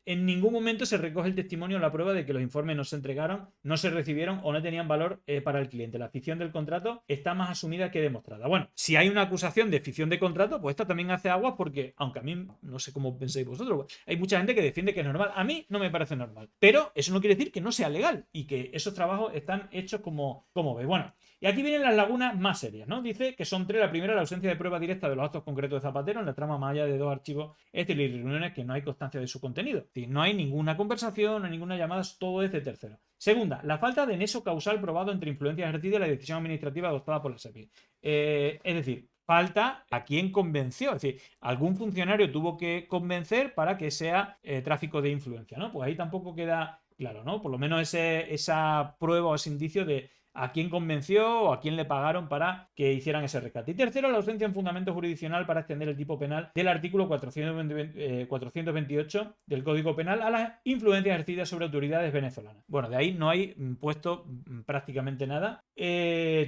en ningún momento se recoge el testimonio o la prueba de que los informes no se entregaron, no se recibieron o no tenían valor para el cliente. La ficción del contrato está más asumida que demostrada. Bueno, si hay una acusación de ficción de contrato, pues esta también hace aguas porque, aunque a mí, no sé cómo pensáis vosotros, hay mucha gente que defiende que es normal. A mí no me parece normal. Pero eso no quiere decir que no sea legal y que esos trabajos están hechos como veis. Bueno, y aquí vienen las lagunas más serias, ¿no? Dice que son 3. La primera, la ausencia de prueba directa de los actos concretos de Zapatero en la trama más allá de 2 archivos y reuniones que no hay constancia de su contenido. Es decir, no hay ninguna conversación, no hay ninguna llamada, todo es de tercero. Segunda, la falta de nexo causal probado entre influencia ejercida y la decisión administrativa adoptada por la SEPI. Es decir, falta a quien convenció. Es decir, algún funcionario tuvo que convencer para que sea tráfico de influencia, ¿no? Pues ahí tampoco queda claro, ¿no? Por lo menos esa prueba o ese indicio de a quién convenció o a quién le pagaron para que hicieran ese rescate. Y tercero, la ausencia en fundamento jurisdiccional para extender el tipo penal del artículo 428 del Código Penal a las influencias ejercidas sobre autoridades venezolanas. Bueno, de ahí no hay puesto prácticamente nada.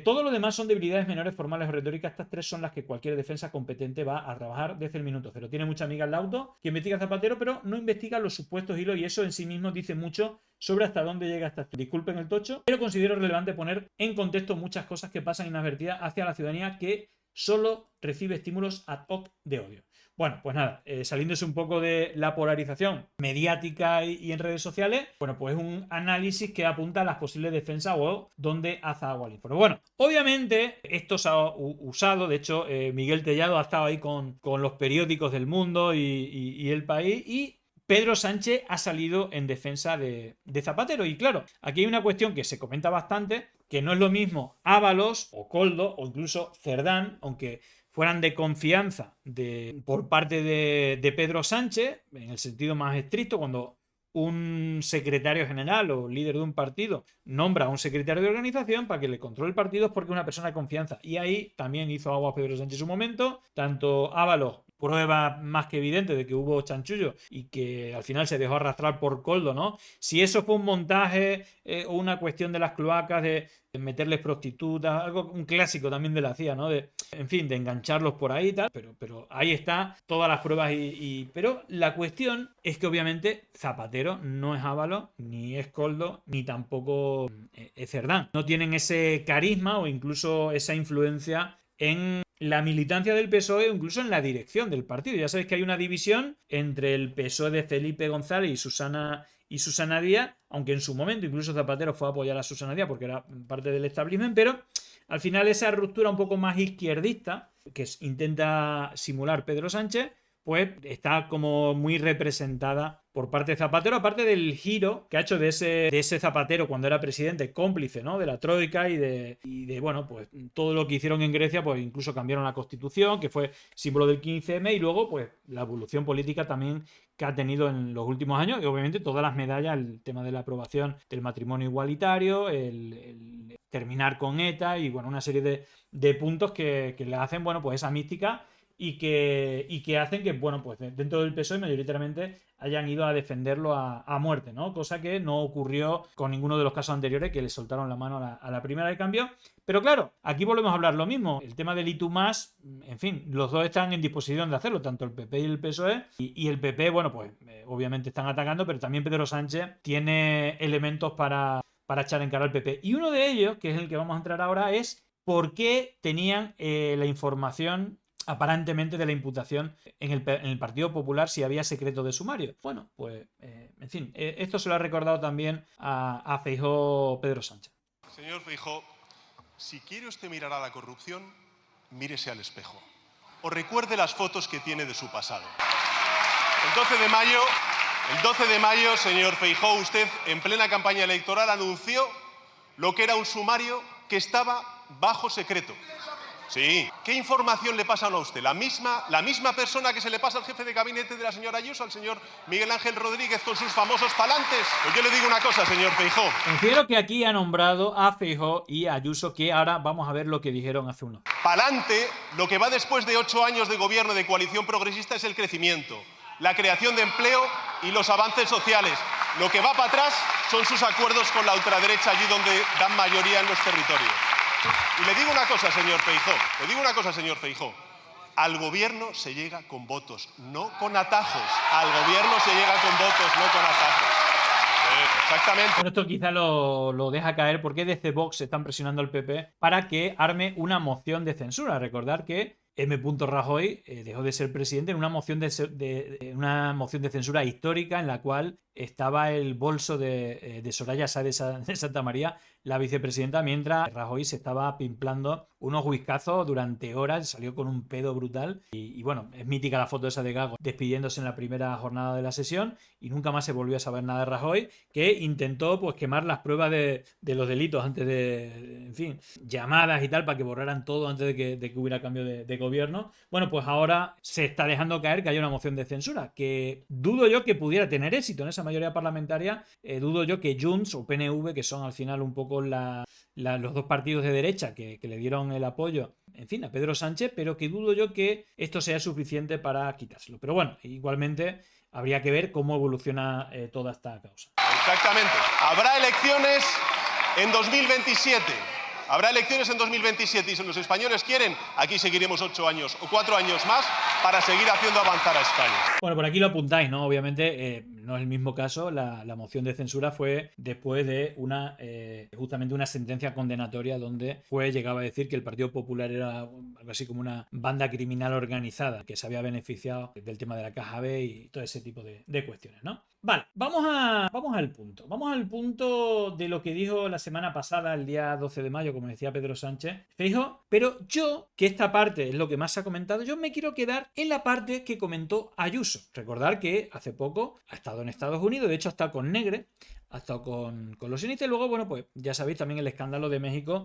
Todo lo demás son debilidades menores, formales o retóricas. Estas 3 son las que cualquier defensa competente va a trabajar desde el minuto cero. Tiene mucha amiga el auto que investiga a Zapatero, pero no investiga los supuestos hilos y eso en sí mismo dice mucho sobre hasta dónde llega esta. Disculpen el tocho, pero considero relevante poner en contexto muchas cosas que pasan inadvertidas hacia la ciudadanía que solo recibe estímulos ad hoc de odio. Bueno, pues nada, saliéndose un poco de la polarización mediática y en redes sociales, bueno, pues un análisis que apunta a las posibles defensas o dónde hace agua al informe. Bueno, obviamente esto se ha usado, de hecho, Miguel Tellado ha estado ahí con los periódicos del Mundo y El País y Pedro Sánchez ha salido en defensa de Zapatero. Y claro, aquí hay una cuestión que se comenta bastante, que no es lo mismo Ábalos o Koldo o incluso Cerdán, aunque fueran de confianza por parte de Pedro Sánchez, en el sentido más estricto, cuando un secretario general o líder de un partido nombra a un secretario de organización para que le controle el partido es porque es una persona de confianza. Y ahí también hizo agua Pedro Sánchez en su momento, tanto Ábalos, prueba más que evidente de que hubo chanchullo y que al final se dejó arrastrar por Koldo, ¿no? Si eso fue un montaje o una cuestión de las cloacas de meterles prostitutas, algo, un clásico también de la CIA, ¿no? En fin, de engancharlos por ahí y tal, pero ahí está todas las pruebas pero la cuestión es que obviamente Zapatero no es Ábalos, ni es Koldo, ni tampoco es Cerdán. No tienen ese carisma o incluso esa influencia en la militancia del PSOE o incluso en la dirección del partido. Ya sabéis que hay una división entre el PSOE de Felipe González y Susana y Susana Díaz, aunque en su momento incluso Zapatero fue a apoyar a Susana Díaz porque era parte del establishment, pero al final esa ruptura un poco más izquierdista que intenta simular Pedro Sánchez, pues está como muy representada por parte de Zapatero, aparte del giro que ha hecho de ese Zapatero cuando era presidente, cómplice, ¿no?, de la Troika y de bueno, pues todo lo que hicieron en Grecia, pues incluso cambiaron la Constitución, que fue símbolo del 15M, y luego pues la evolución política también que ha tenido en los últimos años, y obviamente todas las medallas, el tema de la aprobación del matrimonio igualitario, el terminar con ETA y bueno, una serie de puntos que le hacen, bueno, pues esa mística y que hacen que, bueno, pues dentro del PSOE mayoritariamente hayan ido a defenderlo a muerte, ¿no? Cosa que no ocurrió con ninguno de los casos anteriores, que le soltaron la mano a la primera de cambio. Pero claro, aquí volvemos a hablar lo mismo. El tema del Y+, en fin, los dos están en disposición de hacerlo, tanto el PP y el PSOE. Y el PP, bueno, pues obviamente están atacando, pero también Pedro Sánchez tiene elementos para echar en cara al PP. Y uno de ellos, que es el que vamos a entrar ahora, es por qué tenían la información aparentemente de la imputación en el Partido Popular si había secreto de sumario. Bueno, pues, en fin, esto se lo ha recordado también a Feijóo Pedro Sánchez. Señor Feijóo, si quiere usted mirar a la corrupción, mírese al espejo. O recuerde las fotos que tiene de su pasado. El 12 de mayo, señor Feijóo, usted en plena campaña electoral anunció lo que era un sumario que estaba bajo secreto. Sí. ¿Qué información le pasan a usted? ¿La misma persona que se le pasa al jefe de gabinete de la señora Ayuso, al señor Miguel Ángel Rodríguez, con sus famosos palantes? Pues yo le digo una cosa, señor Feijóo. Considero que aquí ha nombrado a Feijóo y a Ayuso, que ahora vamos a ver lo que dijeron hace unos. Palante, lo que va después de 8 años de gobierno de coalición progresista es el crecimiento, la creación de empleo y los avances sociales. Lo que va para atrás son sus acuerdos con la ultraderecha allí donde dan mayoría en los territorios. Y le digo una cosa, señor Feijóo, al gobierno se llega con votos, no con atajos. Al gobierno se llega con votos, no con atajos. Exactamente. Bueno, esto quizá lo deja caer porque desde Vox están presionando al PP para que arme una moción de censura. Recordar que M. Rajoy dejó de ser presidente en una moción de censura histórica en la cual estaba el bolso de Soraya Sáez de Santa María, la vicepresidenta, mientras Rajoy se estaba pimplando unos whiskazos durante horas, salió con un pedo brutal y bueno, es mítica la foto esa de Gago despidiéndose en la primera jornada de la sesión y nunca más se volvió a saber nada de Rajoy, que intentó pues quemar las pruebas de los delitos antes de, en fin, llamadas y tal para que borraran todo antes de que hubiera cambio de gobierno. Bueno, pues ahora se está dejando caer que haya una moción de censura, que dudo yo que pudiera tener éxito en esa mayoría parlamentaria. Dudo yo que Junts o PNV, que son al final un poco los dos partidos de derecha que le dieron el apoyo, en fin, a Pedro Sánchez, pero que dudo yo que esto sea suficiente para quitárselo. Pero bueno, igualmente habría que ver cómo evoluciona toda esta causa. Exactamente. Habrá elecciones en 2027. Habrá elecciones en 2027 y si los españoles quieren, aquí seguiremos 8 años o 4 años más para seguir haciendo avanzar a España. Bueno, por aquí lo apuntáis, ¿no? Obviamente no es el mismo caso. La moción de censura fue después de justamente una sentencia condenatoria donde el juez llegaba a decir que el Partido Popular era algo así como una banda criminal organizada que se había beneficiado del tema de la Caja B y todo ese tipo de cuestiones, ¿no? Vale, vamos al punto. Vamos al punto de lo que dijo la semana pasada, el día 12 de mayo, como decía Pedro Sánchez Feijóo, pero yo, que esta parte es lo que más se ha comentado, yo me quiero quedar en la parte que comentó Ayuso. Recordar que hace poco ha estado en Estados Unidos, de hecho ha estado con Negre, ha estado con los sionistas y luego, bueno, pues ya sabéis también el escándalo de México,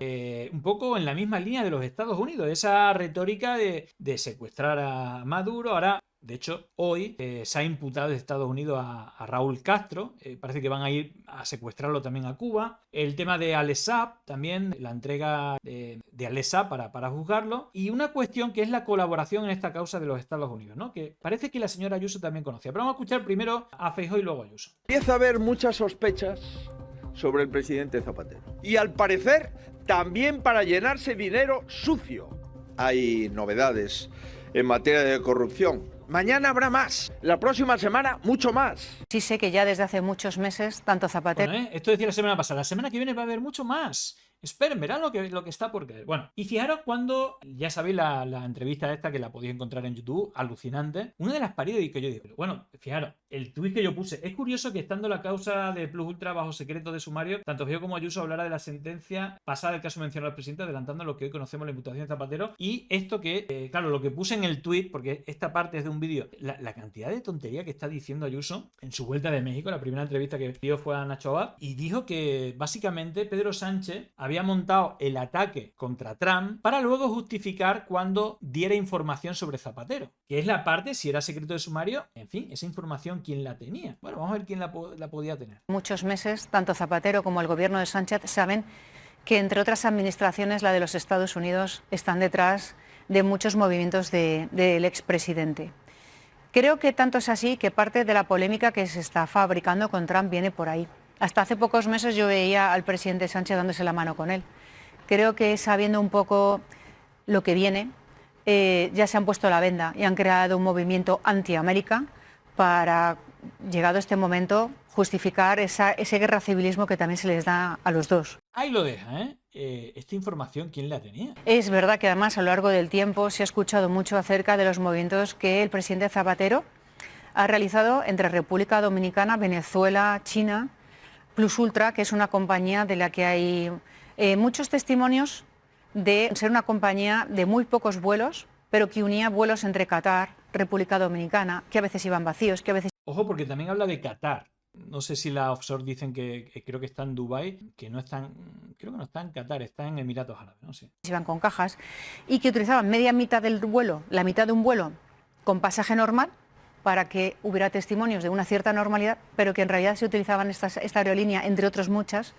un poco en la misma línea de los Estados Unidos, esa retórica de secuestrar a Maduro. Ahora, de hecho, hoy se ha imputado desde Estados Unidos a Raúl Castro. Parece que van a ir a secuestrarlo también a Cuba. El tema de Alex Saab, también la entrega de Alex Saab para juzgarlo. Y una cuestión que es la colaboración en esta causa de los Estados Unidos, ¿no? Que parece que la señora Ayuso también conocía. Pero vamos a escuchar primero a Feijóo y luego a Ayuso. Empieza a haber muchas sospechas sobre el presidente Zapatero. Y al parecer también para llenarse dinero sucio. Hay novedades en materia de corrupción. Mañana habrá más. La próxima semana, mucho más. Sí sé que ya desde hace muchos meses, tanto Zapatero... Bueno, esto decía la semana pasada. La semana que viene va a haber mucho más. Esperen, verán lo que está por caer. Bueno, y fijaros cuando, ya sabéis la entrevista esta que la podéis encontrar en YouTube, alucinante. Una de las paridas que yo digo, pero bueno, fijaros, el tuit que yo puse, es curioso que estando la causa de Plus Ultra bajo secreto de sumario, tanto Feijóo como Ayuso hablara de la sentencia pasada del caso mencionado al presidente, adelantando lo que hoy conocemos la imputación de Zapatero. Y esto que, claro, lo que puse en el tuit, porque esta parte es de un vídeo, la cantidad de tontería que está diciendo Ayuso en su vuelta de México, la primera entrevista que dio fue a Nacho Abad, y dijo que básicamente Pedro Sánchez había montado el ataque contra Trump para luego justificar cuando diera información sobre Zapatero, que es la parte, si era secreto de sumario, en fin, esa información, ¿quién la tenía? Bueno, vamos a ver quién la podía tener. Muchos meses, tanto Zapatero como el gobierno de Sánchez saben que, entre otras administraciones, la de los Estados Unidos, están detrás de muchos movimientos del expresidente. Creo que tanto es así que parte de la polémica que se está fabricando con Trump viene por ahí. Hasta hace pocos meses yo veía al presidente Sánchez dándose la mano con él. Creo que sabiendo un poco lo que viene, ya se han puesto la venda y han creado un movimiento anti-América para, llegado este momento, justificar ese guerra civilismo que también se les da a los dos. Ahí lo deja, ¿eh? Esta información, ¿quién la tenía? Es verdad que además a lo largo del tiempo se ha escuchado mucho acerca de los movimientos que el presidente Zapatero ha realizado entre República Dominicana, Venezuela, China, Plus Ultra, que es una compañía de la que hay muchos testimonios de ser una compañía de muy pocos vuelos, pero que unía vuelos entre Qatar, República Dominicana, que a veces iban vacíos, que a veces... Ojo, porque también habla de Qatar. No sé si la offshore dicen que creo que está en Dubái, que no están, creo que no está en Qatar, está en Emiratos Árabes, no sé. Iban con cajas y que utilizaban media mitad del vuelo, la mitad de un vuelo con pasaje normal, para que hubiera testimonios de una cierta normalidad, pero que en realidad se utilizaban esta aerolínea, entre otras muchas,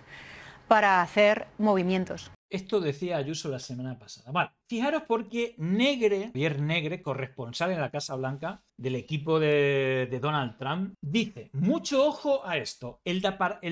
para hacer movimientos. Esto decía Ayuso la semana pasada. Vale, fijaros porque Javier Negre, corresponsal en la Casa Blanca del equipo de Donald Trump, dice, mucho ojo a esto, el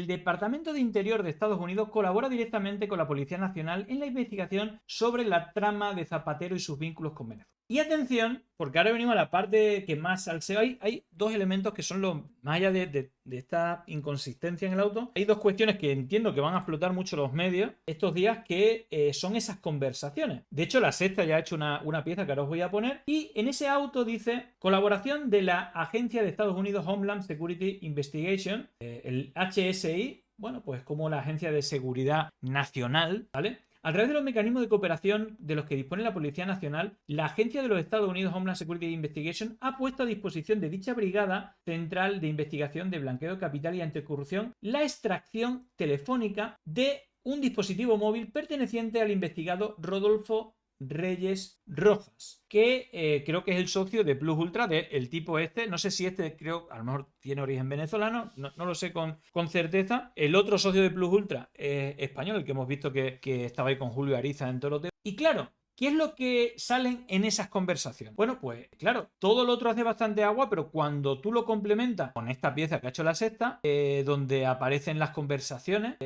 Departamento de Interior de Estados Unidos colabora directamente con la Policía Nacional en la investigación sobre la trama de Zapatero y sus vínculos con Venezuela. Y atención, porque ahora venimos a la parte que más salseo. Hay dos elementos que son los más allá de esta inconsistencia en el auto. Hay dos cuestiones que entiendo que van a explotar mucho los medios estos días, que son esas conversaciones. De hecho, La Sexta ya ha hecho una pieza que ahora os voy a poner. Y en ese auto dice, colaboración de la Agencia de Estados Unidos Homeland Security Investigation, el HSI, bueno, pues como la Agencia de Seguridad Nacional, ¿vale? A través de los mecanismos de cooperación de los que dispone la Policía Nacional, la Agencia de los Estados Unidos Homeland Security Investigation ha puesto a disposición de dicha Brigada Central de Investigación de Blanqueo de Capital y Anticorrupción la extracción telefónica de un dispositivo móvil perteneciente al investigado Rodolfo Reyes Rojas, que creo que es el socio de Plus Ultra, del tipo este. No sé si este, creo, a lo mejor tiene origen venezolano, no lo sé con certeza. El otro socio de Plus Ultra es español, el que hemos visto que estaba ahí con Julio Ariza en Toroteo. Y claro, ¿qué es lo que salen en esas conversaciones? Bueno, pues claro, todo lo otro hace bastante agua, pero cuando tú lo complementas con esta pieza que ha hecho La Sexta, donde aparecen las conversaciones,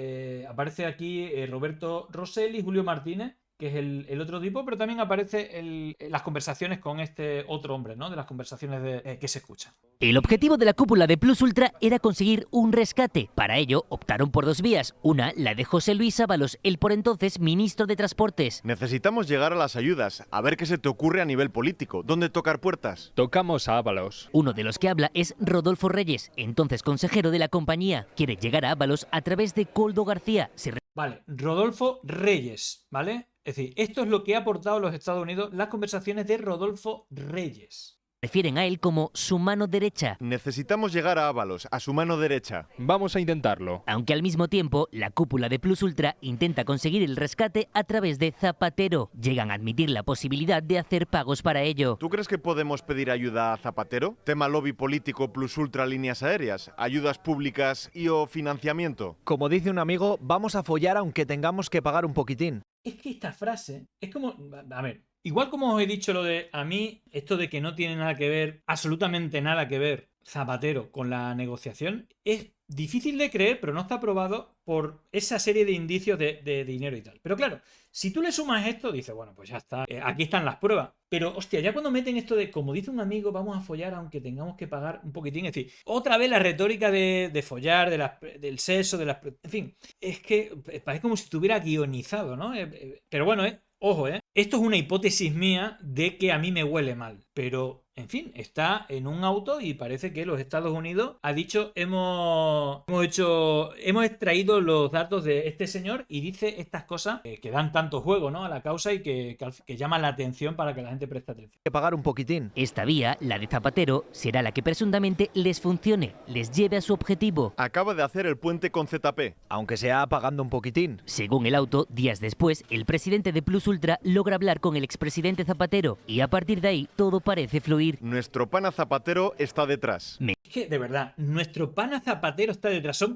aparece aquí Roberto Rosell y Julio Martínez, que es el otro tipo, pero también aparece las conversaciones con este otro hombre, ¿no? De las conversaciones que se escuchan. El objetivo de la cúpula de Plus Ultra era conseguir un rescate. Para ello, optaron por dos vías. Una, la de José Luis Ábalos, el por entonces ministro de Transportes. Necesitamos llegar a las ayudas, a ver qué se te ocurre a nivel político. ¿Dónde tocar puertas? Tocamos a Ábalos. Uno de los que habla es Rodolfo Reyes, entonces consejero de la compañía. Quiere llegar a Ábalos a través de Coldo García. Vale, Rodolfo Reyes, ¿vale? Es decir, esto es lo que ha aportado a los Estados Unidos las conversaciones de Rodolfo Reyes. Refieren a él como su mano derecha. Necesitamos llegar a Ábalos, a su mano derecha. Vamos a intentarlo. Aunque al mismo tiempo, la cúpula de Plus Ultra intenta conseguir el rescate a través de Zapatero. Llegan a admitir la posibilidad de hacer pagos para ello. ¿Tú crees que podemos pedir ayuda a Zapatero? Tema lobby político Plus Ultra líneas aéreas, ayudas públicas y o financiamiento. Como dice un amigo, vamos a follar aunque tengamos que pagar un poquitín. Es que esta frase es como... A ver, igual como os he dicho lo de a mí, esto de que no tiene nada que ver, absolutamente nada que ver, Zapatero con la negociación es difícil de creer, pero no está probado por esa serie de indicios de dinero y tal. Pero claro, si tú le sumas esto, dices, bueno, pues ya está, aquí están las pruebas. Pero, hostia, ya cuando meten esto de, como dice un amigo, vamos a follar aunque tengamos que pagar un poquitín, es decir, otra vez la retórica de follar, del sexo, en fin, es que parece como si estuviera guionizado, ¿no? Pero bueno, ojo, esto es una hipótesis mía de que a mí me huele mal, pero en fin, está en un auto y parece que los Estados Unidos ha dicho hemos extraído los datos de este señor y dice estas cosas que dan tanto juego, ¿no?, a la causa y que llaman la atención para que la gente preste atención. Que pagar un poquitín. Esta vía, la de Zapatero, será la que presuntamente les funcione, les lleve a su objetivo. Acaba de hacer el puente con ZP. Aunque sea pagando un poquitín. Según el auto, días después, el presidente de Plus Ultra logra hablar con el expresidente Zapatero y a partir de ahí todo parece fluir. Nuestro pana Zapatero está detrás. Es que, de verdad, nuestro pana Zapatero está detrás. Son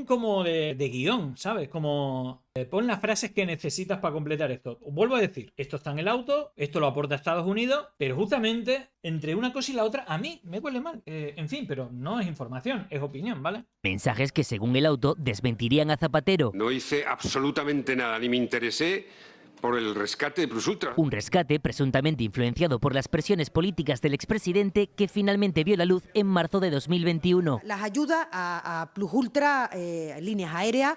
como de guión, ¿sabes? Como pon las frases que necesitas para completar esto. Vuelvo a decir, esto está en el auto, esto lo aporta Estados Unidos, pero justamente entre una cosa y la otra a mí me huele mal. En fin, pero no es información, es opinión, ¿vale? Mensajes que, según el auto, desmentirían a Zapatero. No hice absolutamente nada, ni me interesé por el rescate de Plus Ultra. Un rescate presuntamente influenciado por las presiones políticas del expresidente que finalmente vio la luz en marzo de 2021. Las ayudas a Plus Ultra, líneas aéreas,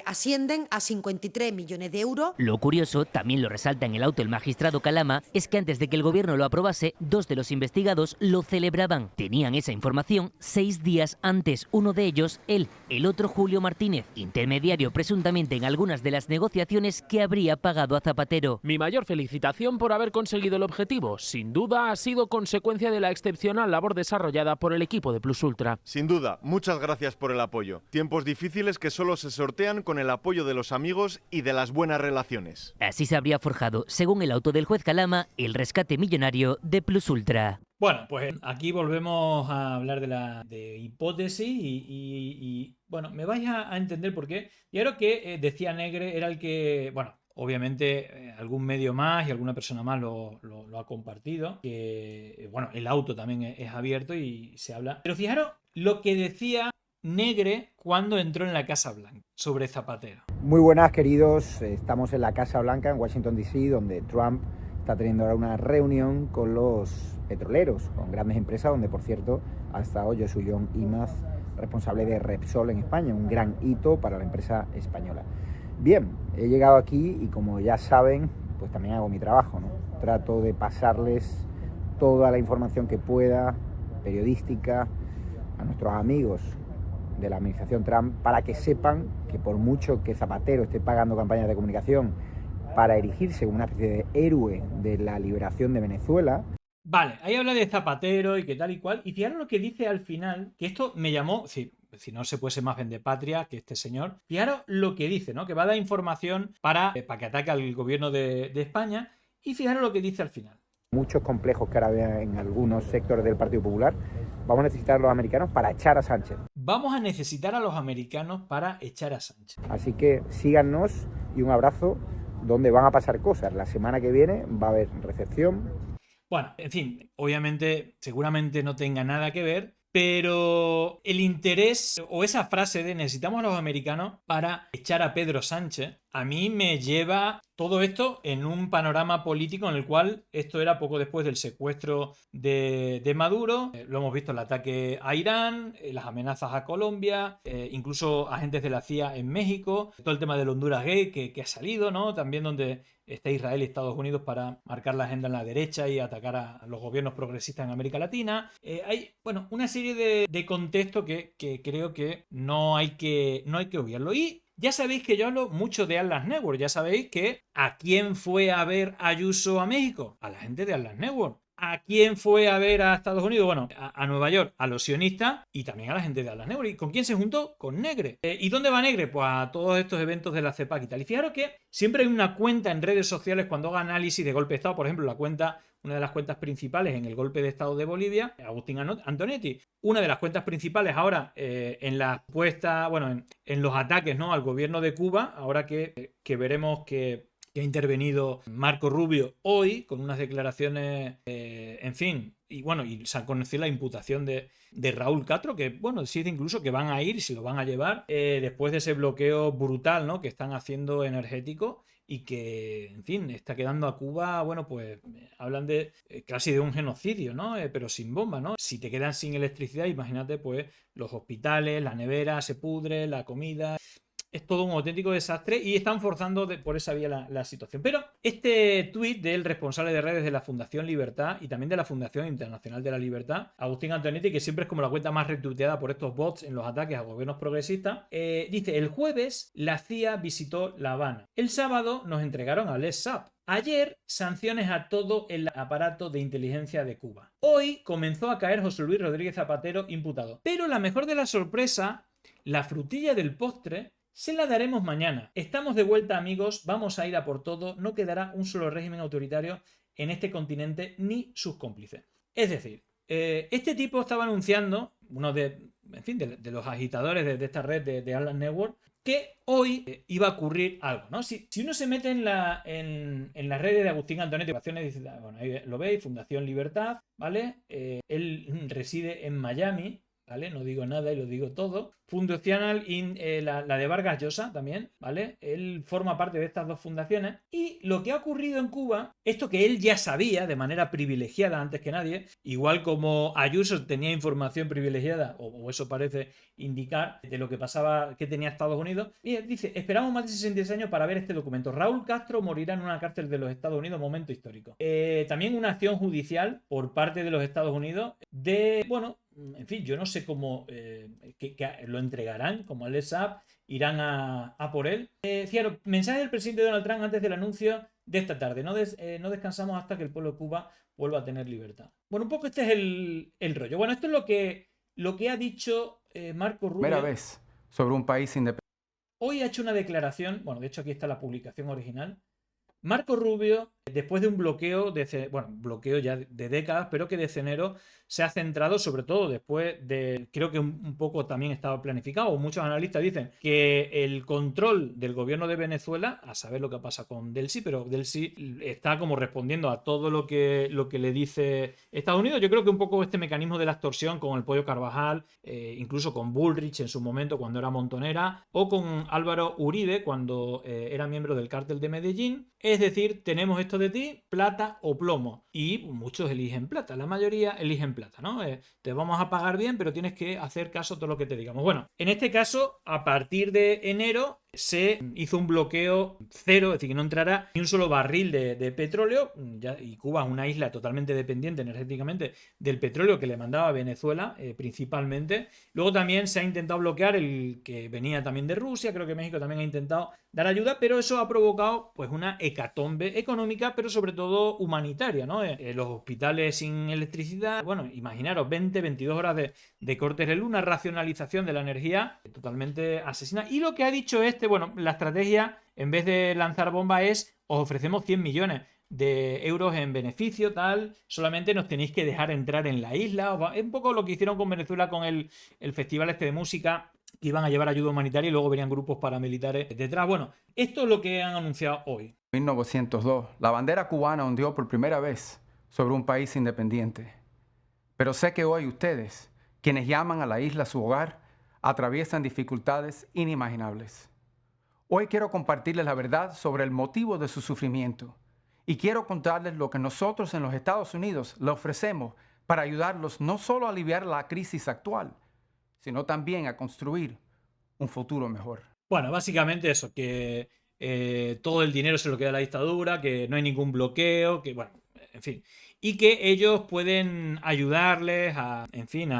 ascienden a 53 millones de euros. Lo curioso, también lo resalta en el auto el magistrado Calama, es que antes de que el gobierno lo aprobase, 2 de los investigados lo celebraban. Tenían esa información 6 días antes, uno de ellos, él, el otro Julio Martínez, intermediario presuntamente en algunas de las negociaciones que habría pagado a Zapatero. Mi mayor felicitación por haber conseguido el objetivo. Sin duda ha sido consecuencia de la excepcional labor desarrollada por el equipo de Plus Ultra. Sin duda, muchas gracias por el apoyo. Tiempos difíciles que solo se sortean con el apoyo de los amigos y de las buenas relaciones. Así se habría forjado, según el auto del juez Calama, el rescate millonario de Plus Ultra. Bueno, pues aquí volvemos a hablar de hipótesis y bueno, me vais a entender por qué. Y ahora que decía Negre era el que, bueno, obviamente algún medio más y alguna persona más lo ha compartido, que bueno, el auto también es abierto y se habla. Pero fijaros lo que decía Negre cuando entró en la Casa Blanca sobre Zapatero. Muy buenas, queridos. Estamos en la Casa Blanca en Washington DC, donde Trump está teniendo ahora una reunión con los petroleros, con grandes empresas, donde por cierto ha estado Yosuyon Imaz, responsable de Repsol en España, un gran hito para la empresa española. Bien, he llegado aquí y como ya saben, pues también hago mi trabajo, ¿no? Trato de pasarles toda la información que pueda, periodística, a nuestros amigos de la administración Trump, para que sepan que por mucho que Zapatero esté pagando campañas de comunicación para erigirse como una especie de héroe de la liberación de Venezuela. Vale, ahí habla de Zapatero y que tal y cual, y fijaros lo que dice al final, que esto me llamó, si no se puede ser más vendepatria que este señor, fijaros lo que dice, ¿no? Que va a dar información para que ataque al gobierno de España, y fijaros lo que dice al final. Muchos complejos que ahora vea en algunos sectores del Partido Popular, vamos a necesitar a los americanos para echar a Sánchez. Vamos a necesitar a los americanos para echar a Sánchez. Así que síganos y un abrazo, donde van a pasar cosas. La semana que viene va a haber recepción. Bueno, en fin, obviamente, seguramente no tenga nada que ver, pero el interés o esa frase de necesitamos a los americanos para echar a Pedro Sánchez, a mí me lleva todo esto en un panorama político en el cual esto era poco después del secuestro de Maduro, lo hemos visto el ataque a Irán, las amenazas a Colombia, incluso agentes de la CIA en México, todo el tema del Honduras Gate que ha salido, ¿no? También donde está Israel y Estados Unidos para marcar la agenda en la derecha y atacar a los gobiernos progresistas en América Latina. Hay, bueno, una serie de contextos que creo que no hay que obviarlo. Y ya sabéis que yo hablo mucho de Atlas Network. Ya sabéis que ¿a quién fue a ver Ayuso a México? A la gente de Atlas Network. ¿A quién fue a ver a Estados Unidos? Bueno, a Nueva York, a los sionistas y también a la gente de Atlas Network. ¿Y con quién se juntó? Con Negre. ¿Y dónde va Negre? Pues a todos estos eventos de la CEPAC y tal. Y fijaros que siempre hay una cuenta en redes sociales cuando haga análisis de golpe de Estado. Por ejemplo, una de las cuentas principales en el golpe de Estado de Bolivia, Agustín Antonetti. Una de las cuentas principales ahora en la puesta, bueno, en los ataques, ¿no?, al gobierno de Cuba, ahora que veremos que que ha intervenido Marco Rubio hoy con unas declaraciones, en fin, y bueno, y se ha conocido la imputación de Raúl Castro, que bueno, se dice incluso que van a ir, si lo van a llevar, después de ese bloqueo brutal, ¿no?, que están haciendo energético y que, en fin, está quedando a Cuba, bueno, pues hablan de casi de un genocidio, ¿no? Pero sin bomba, ¿no? Si te quedan sin electricidad, imagínate, pues los hospitales, la nevera se pudre, la comida... Es todo un auténtico desastre y están forzando por esa vía la situación. Pero este tuit del responsable de redes de la Fundación Libertad y también de la Fundación Internacional de la Libertad, Agustín Antonetti, que siempre es como la cuenta más retuiteada por estos bots en los ataques a gobiernos progresistas, dice: el jueves la CIA visitó La Habana. El sábado nos entregaron al ESAP. Ayer, sanciones a todo el aparato de inteligencia de Cuba. Hoy comenzó a caer José Luis Rodríguez Zapatero imputado. Pero la mejor de la sorpresa, la frutilla del postre, se la daremos mañana. Estamos de vuelta, amigos, vamos a ir a por todo, no quedará un solo régimen autoritario en este continente ni sus cómplices. Es decir, este tipo estaba anunciando, uno de los agitadores de esta red de Atlas Network, que hoy iba a ocurrir algo, ¿no? Si uno se mete en las redes de Agustín Antonetti, dice, bueno, ahí lo veis, Fundación Libertad, ¿vale? Él reside en Miami, ¿vale? No digo nada y lo digo todo. Fundacional, la de Vargas Llosa también, ¿vale? Él forma parte de estas dos fundaciones. Y lo que ha ocurrido en Cuba, esto que él ya sabía de manera privilegiada antes que nadie, igual como Ayuso tenía información privilegiada, o eso parece indicar, de lo que pasaba, que tenía Estados Unidos. Y dice: esperamos más de 66 años para ver este documento. Raúl Castro morirá en una cárcel de los Estados Unidos, momento histórico. También una acción judicial por parte de los Estados Unidos bueno, en fin, yo no sé cómo que lo entregarán, como el ESAP, irán a por él. Fijaros, mensaje del presidente Donald Trump antes del anuncio de esta tarde. No descansamos hasta que el pueblo de Cuba vuelva a tener libertad. Bueno, un poco este es el rollo. Bueno, esto es lo que ha dicho Marco Rubio. Primera vez sobre un país independiente. Hoy ha hecho una declaración, bueno, de hecho aquí está la publicación original. Marco Rubio, después de un bloqueo, bloqueo ya de décadas, pero que desde enero se ha centrado, sobre todo después de, creo que un poco también estaba planificado, muchos analistas dicen que el control del gobierno de Venezuela, a saber lo que pasa con Delcy, pero Delcy está como respondiendo a todo lo que le dice Estados Unidos. Yo creo que un poco este mecanismo de la extorsión con el Pollo Carvajal, incluso con Bullrich en su momento cuando era montonera, o con Álvaro Uribe cuando era miembro del cártel de Medellín. Es decir, tenemos esto de ti, plata o plomo. Y muchos eligen plata, la mayoría eligen plata, ¿no? Te vamos a pagar bien, pero tienes que hacer caso a todo lo que te digamos. Bueno, en este caso, a partir de enero se hizo un bloqueo cero, es decir, que no entrará ni un solo barril de petróleo, y Cuba es una isla totalmente dependiente energéticamente del petróleo que le mandaba a Venezuela, principalmente. Luego también se ha intentado bloquear el que venía también de Rusia, creo que México también ha intentado dar ayuda, pero eso ha provocado pues una hecatombe económica, pero sobre todo humanitaria, ¿no? Los hospitales sin electricidad, bueno, imaginaros, 22 horas de cortes de luz, una racionalización de la energía totalmente asesina. Y lo que ha dicho bueno, la estrategia, en vez de lanzar bombas, es: os ofrecemos 100 millones de euros en beneficio, tal, solamente nos tenéis que dejar entrar en la isla. Es un poco lo que hicieron con Venezuela con el festival de música, que iban a llevar ayuda humanitaria y luego venían grupos paramilitares detrás. Bueno, esto es lo que han anunciado hoy. En 1902, la bandera cubana ondeó por primera vez sobre un país independiente. Pero sé que hoy ustedes, quienes llaman a la isla su hogar, atraviesan dificultades inimaginables. Hoy quiero compartirles la verdad sobre el motivo de su sufrimiento y quiero contarles lo que nosotros en los Estados Unidos le ofrecemos para ayudarlos no solo a aliviar la crisis actual, sino también a construir un futuro mejor. Bueno, básicamente eso, que todo el dinero se lo queda a la dictadura, que no hay ningún bloqueo, que bueno, en fin, y que ellos pueden ayudarles a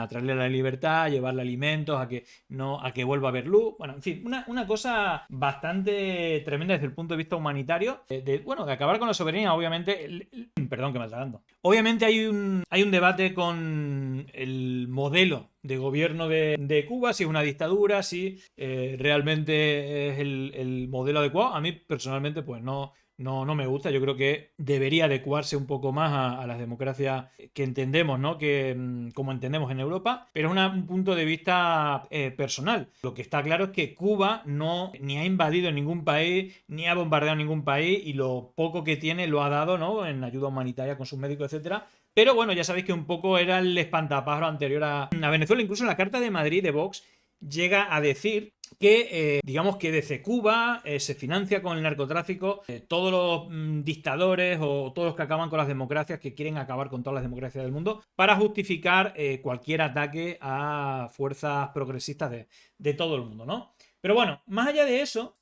traerle la libertad, a llevarle alimentos, a que vuelva a haber luz. Bueno, en fin, una cosa bastante tremenda desde el punto de vista humanitario, de acabar con la soberanía. Obviamente, perdón que me atraganto. Obviamente hay un debate con el modelo de gobierno de Cuba, si es una dictadura, si realmente es el modelo adecuado. A mí personalmente pues no no me gusta. Yo creo que debería adecuarse un poco más a las democracias que entendemos, ¿no? Como entendemos en Europa, pero es un punto de vista personal. Lo que está claro es que Cuba ni ha invadido ningún país, ni ha bombardeado ningún país, y lo poco que tiene lo ha dado, ¿no? En ayuda humanitaria con sus médicos, etcétera. Pero bueno, ya sabéis que un poco era el espantapájaro anterior a Venezuela. Incluso en la Carta de Madrid de Vox llega a decir que, digamos que desde Cuba se financia con el narcotráfico todos los dictadores o todos los que acaban con las democracias, que quieren acabar con todas las democracias del mundo, para justificar cualquier ataque a fuerzas progresistas de todo el mundo, ¿no? Pero bueno, más allá de eso,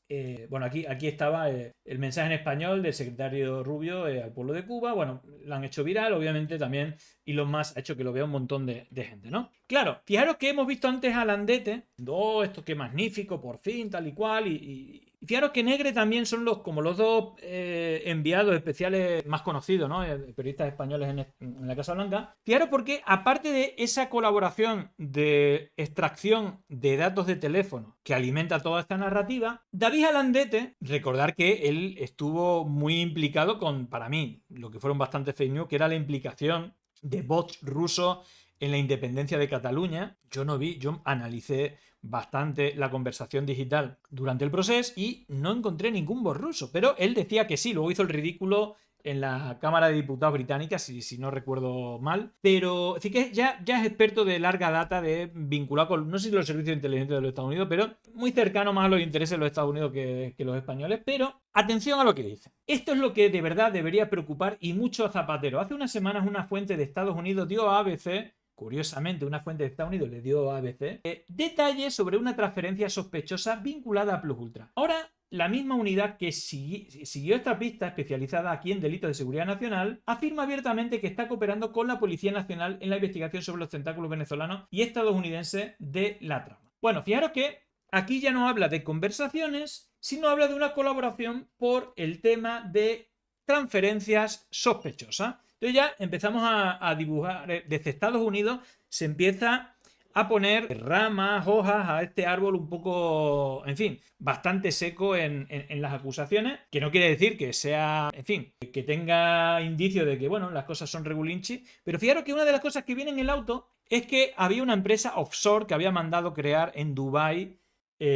bueno, aquí estaba el mensaje en español del secretario Rubio al pueblo de Cuba. Bueno, lo han hecho viral, obviamente también Elon Musk ha hecho que lo vea un montón de gente, ¿no? Claro, fijaros que hemos visto antes a Landete, esto qué magnífico, por fin, tal y cual, y fijaros que Negre también son como los dos enviados especiales más conocidos, ¿no? Periodistas españoles en la Casa Blanca. Fijaros porque, aparte de esa colaboración de extracción de datos de teléfono que alimenta toda esta narrativa, David Alandete, recordar que él estuvo muy implicado con, para mí, lo que fueron bastante fake news, que era la implicación de bots rusos en la independencia de Cataluña. Yo analicé bastante la conversación digital durante el proceso y no encontré ningún bot ruso, pero él decía que sí, luego hizo el ridículo en la Cámara de Diputados británica, si no recuerdo mal, pero sí que ya es experto de larga data de vincular con, no sé si los servicios de inteligencia de los Estados Unidos, pero muy cercano más a los intereses de los Estados Unidos que los españoles. Pero atención a lo que dice. Esto es lo que de verdad debería preocupar y mucho a Zapatero. Hace unas semanas una fuente de Estados Unidos dio a ABC, curiosamente una fuente de Estados Unidos le dio a ABC, detalles sobre una transferencia sospechosa vinculada a Plus Ultra. Ahora, la misma unidad que siguió esta pista especializada aquí en delitos de seguridad nacional afirma abiertamente que está cooperando con la Policía Nacional en la investigación sobre los tentáculos venezolanos y estadounidenses de la trama. Bueno, fijaros que aquí ya no habla de conversaciones, sino habla de una colaboración por el tema de transferencias sospechosas. Entonces ya empezamos a dibujar, desde Estados Unidos se empieza a poner ramas, hojas a este árbol un poco, en fin, bastante seco en las acusaciones, que no quiere decir que sea, en fin, que tenga indicio de que, bueno, las cosas son regulinchi, pero fijaros que una de las cosas que viene en el auto es que había una empresa offshore que había mandado crear en Dubái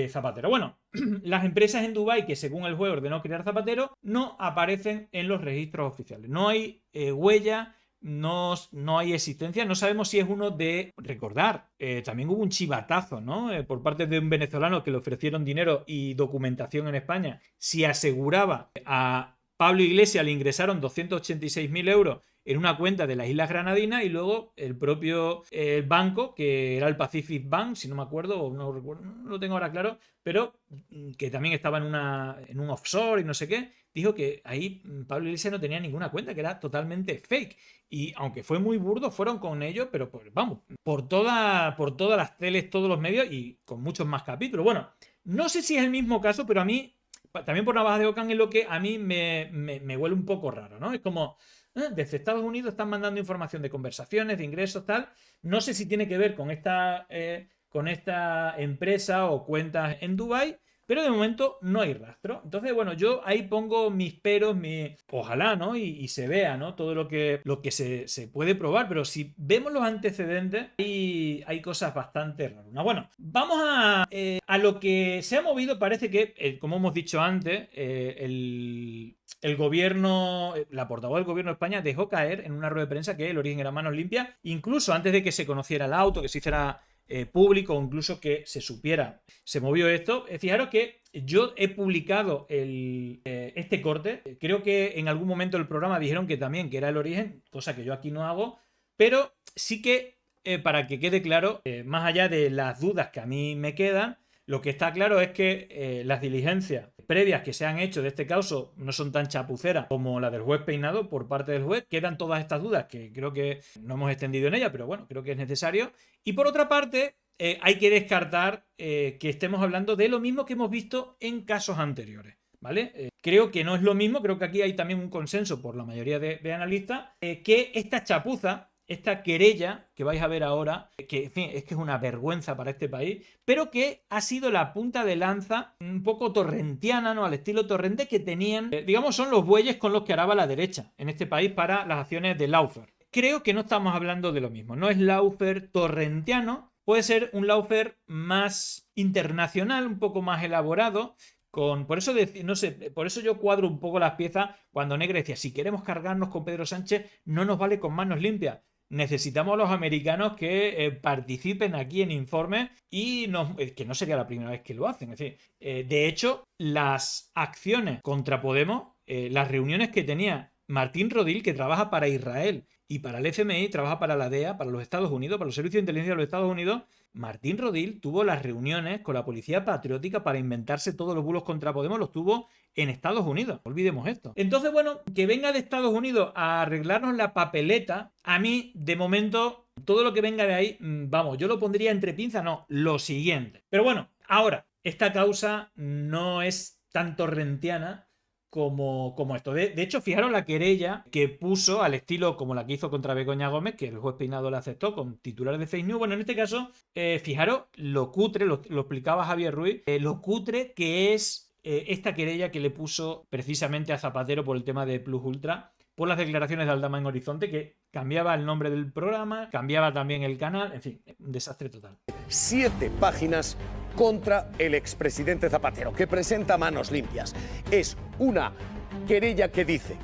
Zapatero. Bueno, las empresas en Dubái que según el juez ordenó crear Zapatero no aparecen en los registros oficiales, no hay huella. No hay existencia, no sabemos si es uno de... Recordar, también hubo un chivatazo, ¿no? Por parte de un venezolano que le ofrecieron dinero y documentación en España. Si aseguraba a Pablo Iglesias, le ingresaron 286.000 euros en una cuenta de las Islas Granadinas y luego el propio banco, que era el Pacific Bank, si no me acuerdo, o no recuerdo, no lo tengo ahora claro, pero que también estaba en un offshore y no sé qué, dijo que ahí Pablo Iglesias no tenía ninguna cuenta, que era totalmente fake. Y aunque fue muy burdo, fueron con ellos, pero pues, vamos, por todas las teles, todos los medios y con muchos más capítulos. Bueno, no sé si es el mismo caso, pero a mí, también por navaja de Ockham, es lo que a mí me huele un poco raro, ¿no? Es como... Desde Estados Unidos están mandando información de conversaciones, de ingresos, tal. No sé si tiene que ver con esta empresa o cuentas en Dubái, pero de momento no hay rastro. Entonces, bueno, yo ahí pongo mis peros, ojalá, ¿no? Y se vea, ¿no? Todo lo que se puede probar, pero si vemos los antecedentes, hay cosas bastante raras. Bueno, vamos a lo que se ha movido. Parece que, como hemos dicho antes, el gobierno, la portavoz del gobierno de España dejó caer en una rueda de prensa que el origen era manos limpias, incluso antes de que se conociera el auto, que se hiciera público, o incluso que se supiera, se movió esto. Fijaros que yo he publicado este corte. Creo que en algún momento del programa dijeron que también que era el origen, cosa que yo aquí no hago, pero sí que para que quede claro, más allá de las dudas que a mí me quedan, lo que está claro es que las diligencias previas que se han hecho de este caso no son tan chapuceras como la del juez Peinado por parte del juez. Quedan todas estas dudas que creo que no hemos extendido en ella, pero bueno, creo que es necesario. Y por otra parte, hay que descartar que estemos hablando de lo mismo que hemos visto en casos anteriores, ¿vale? Creo que no es lo mismo, creo que aquí hay también un consenso por la mayoría de analistas, que esta chapuza esta querella que vais a ver ahora, que en fin, es que es una vergüenza para este país, pero que ha sido la punta de lanza un poco torrentiana, ¿no? Al estilo torrente que tenían, digamos, son los bueyes con los que araba la derecha en este país para las acciones de lawfare. Creo que no estamos hablando de lo mismo, no es lawfare torrentiano, puede ser un lawfare más internacional, un poco más elaborado. Por eso yo cuadro un poco las piezas cuando Negre decía, si queremos cargarnos con Pedro Sánchez, no nos vale con manos limpias. Necesitamos a los americanos que participen aquí en informes y que no sería la primera vez que lo hacen. Es decir, de hecho, las acciones contra Podemos, las reuniones que tenía Martín Rodil, que trabaja para Israel y para el FMI, trabaja para la DEA, para los Estados Unidos, para los servicios de inteligencia de los Estados Unidos. Martín Rodil tuvo las reuniones con la Policía Patriótica para inventarse todos los bulos contra Podemos, los tuvo en Estados Unidos. No olvidemos esto. Entonces, bueno, que venga de Estados Unidos a arreglarnos la papeleta, a mí, de momento, todo lo que venga de ahí, vamos, yo lo pondría entre pinzas, no, lo siguiente. Pero bueno, ahora, esta causa no es tan torrentiana como esto. De hecho, fijaros la querella que puso al estilo como la que hizo contra Begoña Gómez, que el juez Peinado la aceptó con titulares de fake news. Bueno, en este caso, fijaros lo cutre, lo explicaba Javier Ruiz, lo cutre que es esta querella que le puso precisamente a Zapatero por el tema de Plus Ultra, por las declaraciones de Aldama en Horizonte, que cambiaba el nombre del programa, cambiaba también el canal, en fin, un desastre total. 7 páginas contra el expresidente Zapatero, que presenta manos limpias. Es una querella que dice: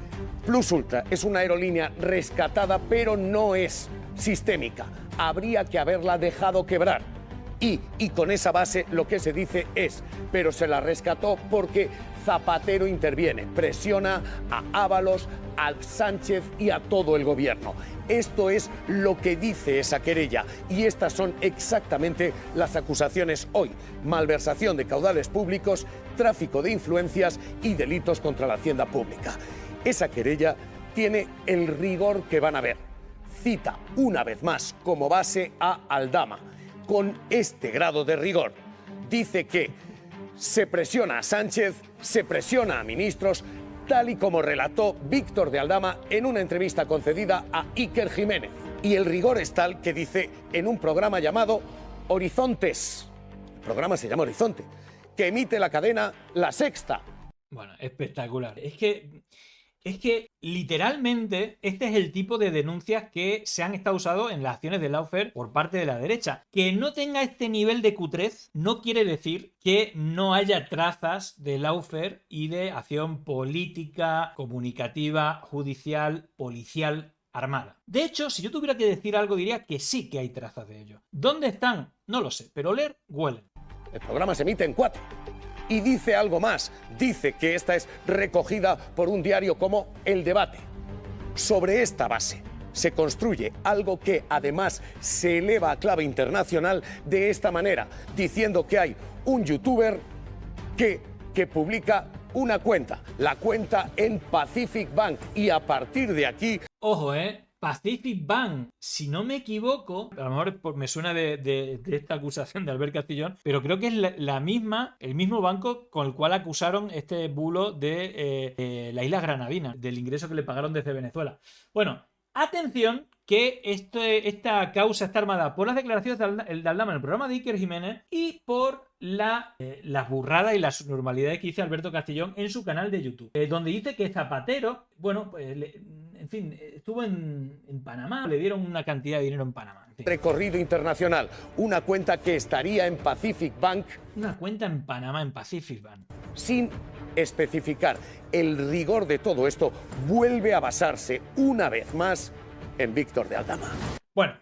Plus Ultra es una aerolínea rescatada, pero no es sistémica. Habría que haberla dejado quebrar. Y con esa base lo que se dice es: pero se la rescató porque Zapatero interviene, presiona a Ábalos, a Sánchez y a todo el gobierno. Esto es lo que dice esa querella y estas son exactamente las acusaciones hoy: malversación de caudales públicos, tráfico de influencias y delitos contra la hacienda pública. Esa querella tiene el rigor que van a ver. Cita una vez más como base a Aldama. Con este grado de rigor, dice que se presiona a Sánchez, se presiona a ministros, tal y como relató Víctor de Aldama en una entrevista concedida a Iker Jiménez. Y el rigor es tal que dice en un programa llamado Horizontes, el programa se llama Horizonte, que emite la cadena La Sexta. Bueno, espectacular. Es que literalmente este es el tipo de denuncias que se han estado usando en las acciones de lawfare por parte de la derecha. Que no tenga este nivel de cutrez no quiere decir que no haya trazas de lawfare y de acción política, comunicativa, judicial, policial, armada. De hecho, si yo tuviera que decir algo, diría que sí que hay trazas de ello. ¿Dónde están? No lo sé, pero oler, huelen. El programa se emite en 4. Y dice algo más, dice que esta es recogida por un diario como El Debate. Sobre esta base se construye algo que además se eleva a clave internacional de esta manera, diciendo que hay un youtuber que publica una cuenta, la cuenta en Pacific Bank, y a partir de aquí... Ojo, Pacific Bank, si no me equivoco, a lo mejor me suena de esta acusación de Albert Castillón, pero creo que es el mismo banco con el cual acusaron este bulo de las Islas Granadinas, del ingreso que le pagaron desde Venezuela. Bueno, atención, que esta causa está armada por las declaraciones de Aldama en el programa de Iker Jiménez y por las burradas y las subnormalidades que dice Alberto Castillón en su canal de YouTube, donde dice que Zapatero, bueno, pues, en fin, estuvo en Panamá, le dieron una cantidad de dinero en Panamá. En fin. Recorrido internacional, una cuenta que estaría en Pacific Bank. Una cuenta en Panamá, en Pacific Bank. Sin especificar el rigor de todo esto, vuelve a basarse una vez más en Víctor de Aldama. Bueno,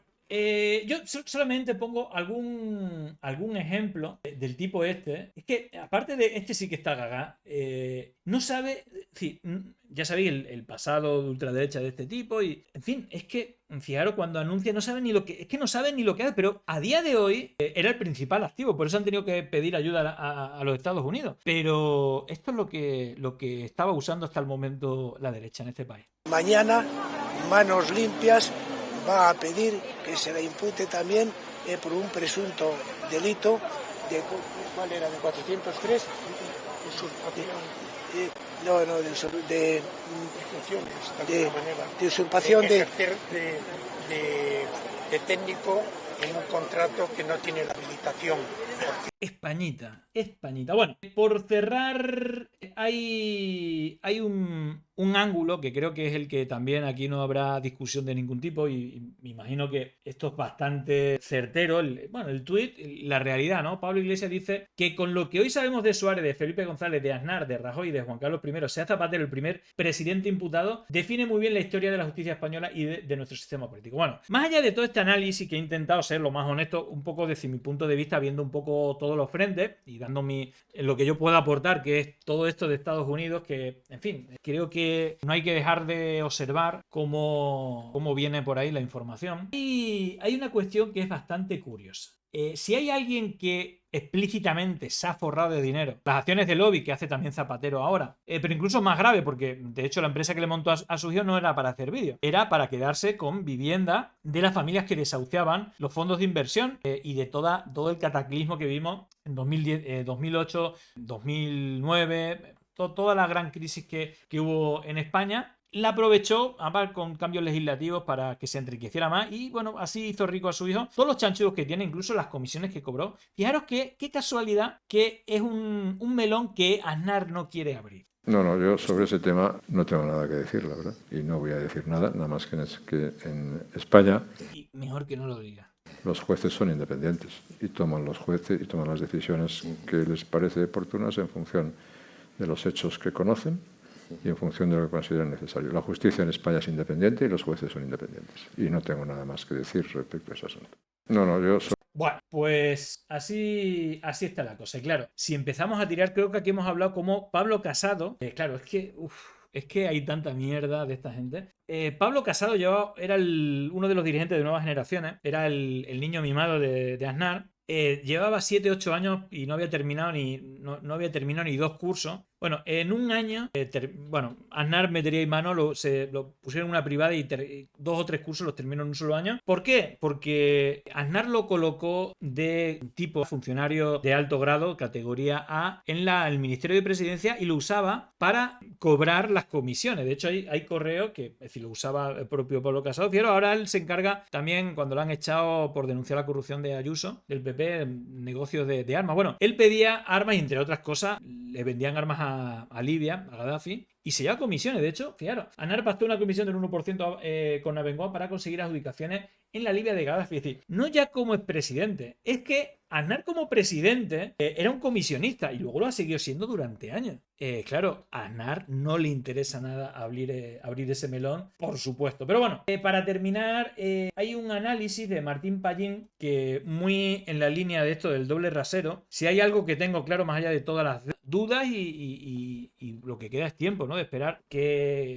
yo solamente pongo algún ejemplo del tipo este. Es que, aparte de este sí que está gaga, no sabe, ya sabéis el pasado de ultraderecha de este tipo y, en fin, es que, fijaros, cuando anuncia no sabe ni lo que hace, pero a día de hoy era el principal activo, por eso han tenido que pedir ayuda a los Estados Unidos. Pero esto es lo que estaba usando hasta el momento la derecha en este país. Mañana, Manos Limpias va a pedir que se le impute también por un presunto delito de, ¿cuál era? De 403, No, de usurpación de ejercer de técnico en un contrato que no tiene la habilitación. Españita. Bueno, por cerrar, hay un ángulo que creo que es el que también aquí no habrá discusión de ningún tipo y me imagino que esto es bastante certero. El tuit, la realidad, ¿no? Pablo Iglesias dice que con lo que hoy sabemos de Suárez, de Felipe González, de Aznar, de Rajoy y de Juan Carlos I, sea Zapatero el primer presidente imputado, define muy bien la historia de la justicia española y de nuestro sistema político. Bueno, más allá de todo este análisis que he intentado ser lo más honesto, un poco desde mi punto de vista, viendo un poco todos los frentes y dando lo que yo pueda aportar, que es todo esto de Estados Unidos, que, en fin, creo que no hay que dejar de observar cómo viene por ahí la información. Y hay una cuestión que es bastante curiosa. Si hay alguien que explícitamente se ha forrado de dinero, las acciones de lobby que hace también Zapatero ahora, pero incluso más grave, porque de hecho la empresa que le montó a su hijo no era para hacer vídeos, era para quedarse con vivienda de las familias que desahuciaban los fondos de inversión y de todo el cataclismo que vimos en 2010, 2008, 2009, toda la gran crisis que hubo en España. La aprovechó con cambios legislativos para que se enriqueciera más y bueno, así hizo rico a su hijo. Todos los chanchullos que tiene, incluso las comisiones que cobró. Fijaros qué casualidad que es un melón que Aznar no quiere abrir. No, yo sobre ese tema no tengo nada que decir, la verdad. Y no voy a decir nada más que en España... Y mejor que no lo diga. Los jueces son independientes y toman las decisiones que les parece oportunas en función de los hechos que conocen y en función de lo que consideren necesario. La justicia en España es independiente y los jueces son independientes. Y no tengo nada más que decir respecto a ese asunto. Bueno, pues así está la cosa. Y claro, si empezamos a tirar, creo que aquí hemos hablado como Pablo Casado. Claro, es que hay tanta mierda de esta gente. Pablo Casado era uno de los dirigentes de Nuevas Generaciones. Era el niño mimado de Aznar. Llevaba 7-8 años y no había terminado ni 2 cursos. Bueno, en un año, Aznar metería y mano, lo pusieron en una privada y 2 o 3 cursos los terminó en un solo año. ¿Por qué? Porque Aznar lo colocó de tipo funcionario de alto grado, categoría A, en el Ministerio de Presidencia y lo usaba para cobrar las comisiones. De hecho, hay correo que, es decir, lo usaba el propio Pablo Casado. Pero ahora él se encarga también, cuando lo han echado por denunciar la corrupción de Ayuso, del PP, negocios de armas. Bueno, él pedía armas y, entre otras cosas, le vendían armas a Libia, a Gaddafi, y se lleva comisiones. De hecho, fijaros, Aznar pactó una comisión del 1% con Abengoa para conseguir adjudicaciones en la Libia de Gaddafi. Es decir, no ya como expresidente, es que Aznar como presidente era un comisionista y luego lo ha seguido siendo durante años. Claro, a Aznar no le interesa nada abrir ese melón, por supuesto. Pero bueno, para terminar, hay un análisis de Martín Pallín que muy en la línea de esto del doble rasero. Si hay algo que tengo claro más allá de todas las dudas y lo que queda es tiempo, ¿no? De esperar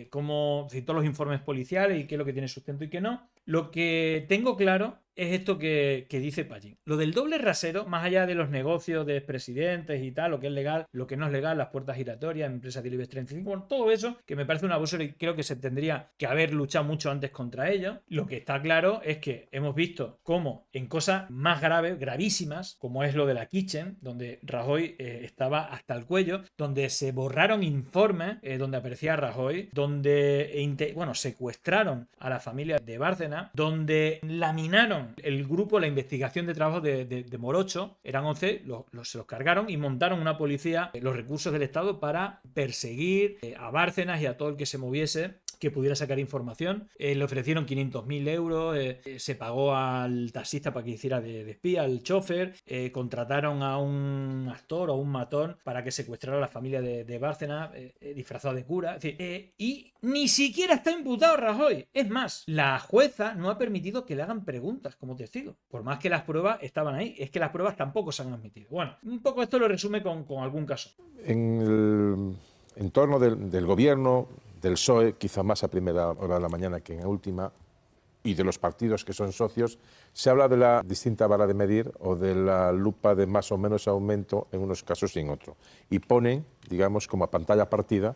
todos los informes policiales y qué es lo que tiene sustento y qué no. Lo que tengo claro es esto que dice Pallín. Lo del doble rasero, más allá de los negocios de expresidentes y tal, lo que es legal, lo que no es legal, las puertas giratorias, empresas del IBEX 35, bueno, todo eso, que me parece un abuso y creo que se tendría que haber luchado mucho antes contra ello. Lo que está claro es que hemos visto cómo en cosas más graves, gravísimas, como es lo de la Kitchen, donde Rajoy estaba hasta el cuello, donde se borraron informes donde aparecía Rajoy, donde secuestraron a la familia de Bárcena, donde laminaron el grupo, la investigación de trabajo de Morocho, eran 11, se los cargaron y montaron una policía, los recursos del Estado para perseguir a Bárcenas y a todo el que se moviese que pudiera sacar información. Le ofrecieron 500.000 euros, se pagó al taxista para que hiciera de espía, al chofer, contrataron a un actor o un matón para que secuestrara a la familia de Bárcenas disfrazado de cura. Es decir, y ni siquiera está imputado Rajoy. Es más, la jueza no ha permitido que le hagan preguntas como testigo, por más que las pruebas estaban ahí. Es que las pruebas tampoco se han admitido. Bueno, un poco esto lo resume con algún caso. En el entorno del gobierno, del PSOE, quizá más a primera hora de la mañana que en última, y de los partidos que son socios, se habla de la distinta vara de medir o de la lupa de más o menos aumento en unos casos y en otros. Y ponen, digamos, como a pantalla partida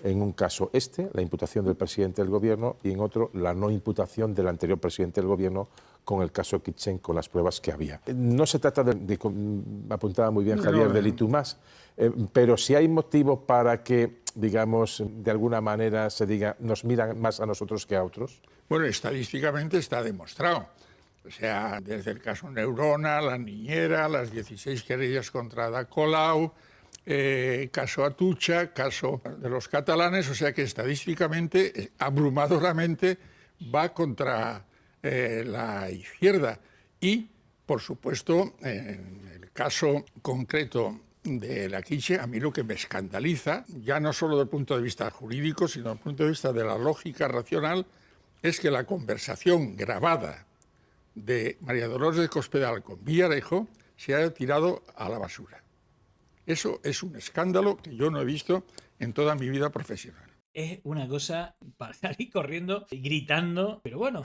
En un caso la imputación del presidente del Gobierno, y en otro la no imputación del anterior presidente del Gobierno con el caso Kitchen, con las pruebas que había. No se trata apuntaba muy bien Javier, del y tú más, pero si hay motivo para que, digamos, de alguna manera se diga, nos miran más a nosotros que a otros. Bueno, estadísticamente está demostrado. O sea, desde el caso Neurona, la niñera, las 16 querellas contra Ada Colau, caso Atucha, caso de los catalanes, o sea que estadísticamente, abrumadoramente, va contra la izquierda. Y, por supuesto, en el caso concreto de la Quiche, a mí lo que me escandaliza, ya no solo desde el punto de vista jurídico, sino desde el punto de vista de la lógica racional, es que la conversación grabada de María Dolores de Cospedal con Villarejo se haya tirado a la basura. Eso es un escándalo que yo no he visto en toda mi vida profesional. Es una cosa para salir corriendo y gritando, pero bueno,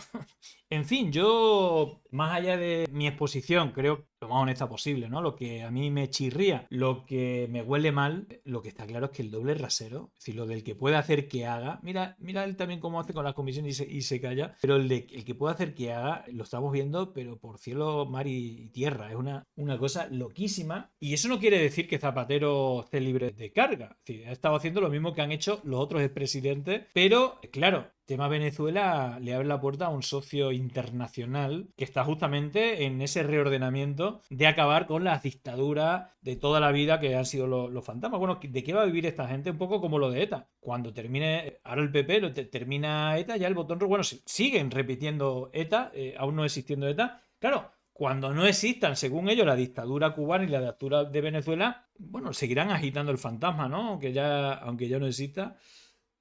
en fin, yo, más allá de mi exposición, creo lo más honesta posible, ¿no? Lo que a mí me chirría, lo que me huele mal, lo que está claro es que el doble rasero, es decir, lo del que puede hacer que haga, mira él también cómo hace con las comisiones y se calla, pero el que puede hacer que haga, lo estamos viendo, pero por cielo, mar y tierra, es una cosa loquísima, y eso no quiere decir que Zapatero esté libre de carga, es decir, ha estado haciendo lo mismo que han hecho los otros expresidentes, pero claro, tema Venezuela le abre la puerta a un socio internacional que está justamente en ese reordenamiento de acabar con las dictaduras de toda la vida que han sido los fantasmas. Bueno, ¿de qué va a vivir esta gente? Un poco como lo de ETA. Cuando termine, ahora el PP termina ETA, ya el botón rojo, bueno, siguen repitiendo ETA, aún no existiendo ETA. Claro, cuando no existan, según ellos, la dictadura cubana y la dictadura de Venezuela, bueno, seguirán agitando el fantasma, ¿no? Aunque ya no exista.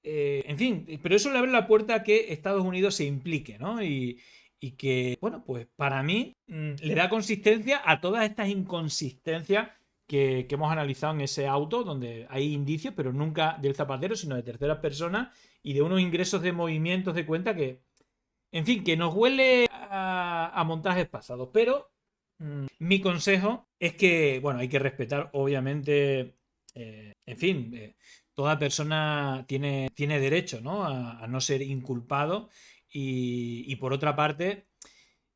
En fin, pero eso le abre la puerta a que Estados Unidos se implique, ¿no? Y que, bueno, pues para mí le da consistencia a todas estas inconsistencias que hemos analizado en ese auto, donde hay indicios, pero nunca del Zapatero, sino de terceras personas y de unos ingresos de movimientos de cuenta que, en fin, que nos huele a montajes pasados. Pero mi consejo es que, bueno, hay que respetar, obviamente, en fin, toda persona tiene derecho, ¿no? a no ser inculpado y por otra parte,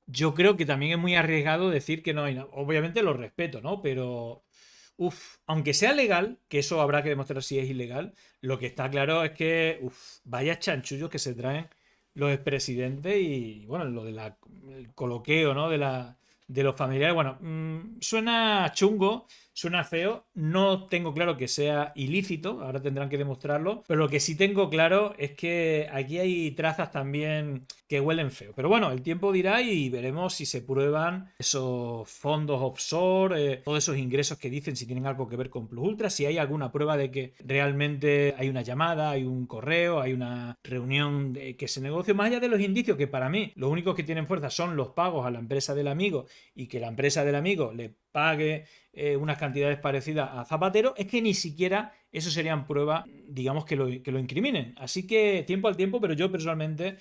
yo creo que también es muy arriesgado decir que no hay nada. Obviamente lo respeto, ¿no? Pero, aunque sea legal, que eso habrá que demostrar si es ilegal, lo que está claro es que, vaya chanchullos que se traen los expresidentes y, bueno, lo del coloqueo, ¿no? De los familiares, bueno, suena chungo, suena feo, no tengo claro que sea ilícito, ahora tendrán que demostrarlo, pero lo que sí tengo claro es que aquí hay trazas también que huelen feo. Pero bueno, el tiempo dirá y veremos si se prueban esos fondos offshore, todos esos ingresos que dicen si tienen algo que ver con Plus Ultra, si hay alguna prueba de que realmente hay una llamada, hay un correo, hay una reunión que se negocia, más allá de los indicios que para mí los únicos que tienen fuerza son los pagos a la empresa del amigo y que la empresa del amigo le pague unas cantidades parecidas a Zapatero, es que ni siquiera eso serían pruebas, digamos, que lo incriminen. Así que tiempo al tiempo, pero yo personalmente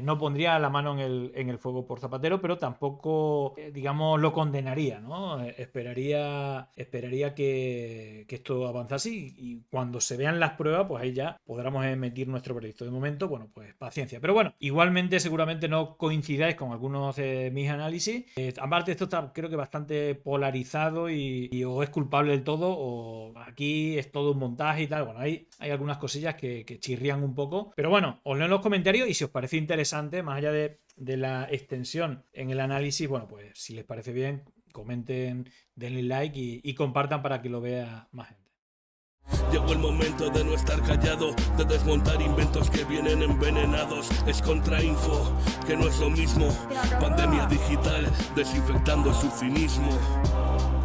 no pondría la mano en el fuego por Zapatero, pero tampoco, digamos, lo condenaría, ¿no? Esperaría que esto avanzase y cuando se vean las pruebas, pues ahí ya podremos emitir nuestro veredicto. De momento, bueno, pues paciencia. Pero bueno, igualmente seguramente no coincidáis con algunos de mis análisis. Aparte, esto está, creo que bastante polarizado y o es culpable del todo o aquí es todo un montaje y tal. Bueno, hay algunas cosillas que chirrían un poco. Pero bueno, os leo en los comentarios y si os parece interesante, más allá de la extensión en el análisis, bueno, pues si les parece bien, comenten, denle like y compartan para que lo vea más gente. Llegó el momento de no estar callado, de desmontar inventos que vienen envenenados. Es contrainfo, que no es lo mismo. Pandemia digital, desinfectando su cinismo.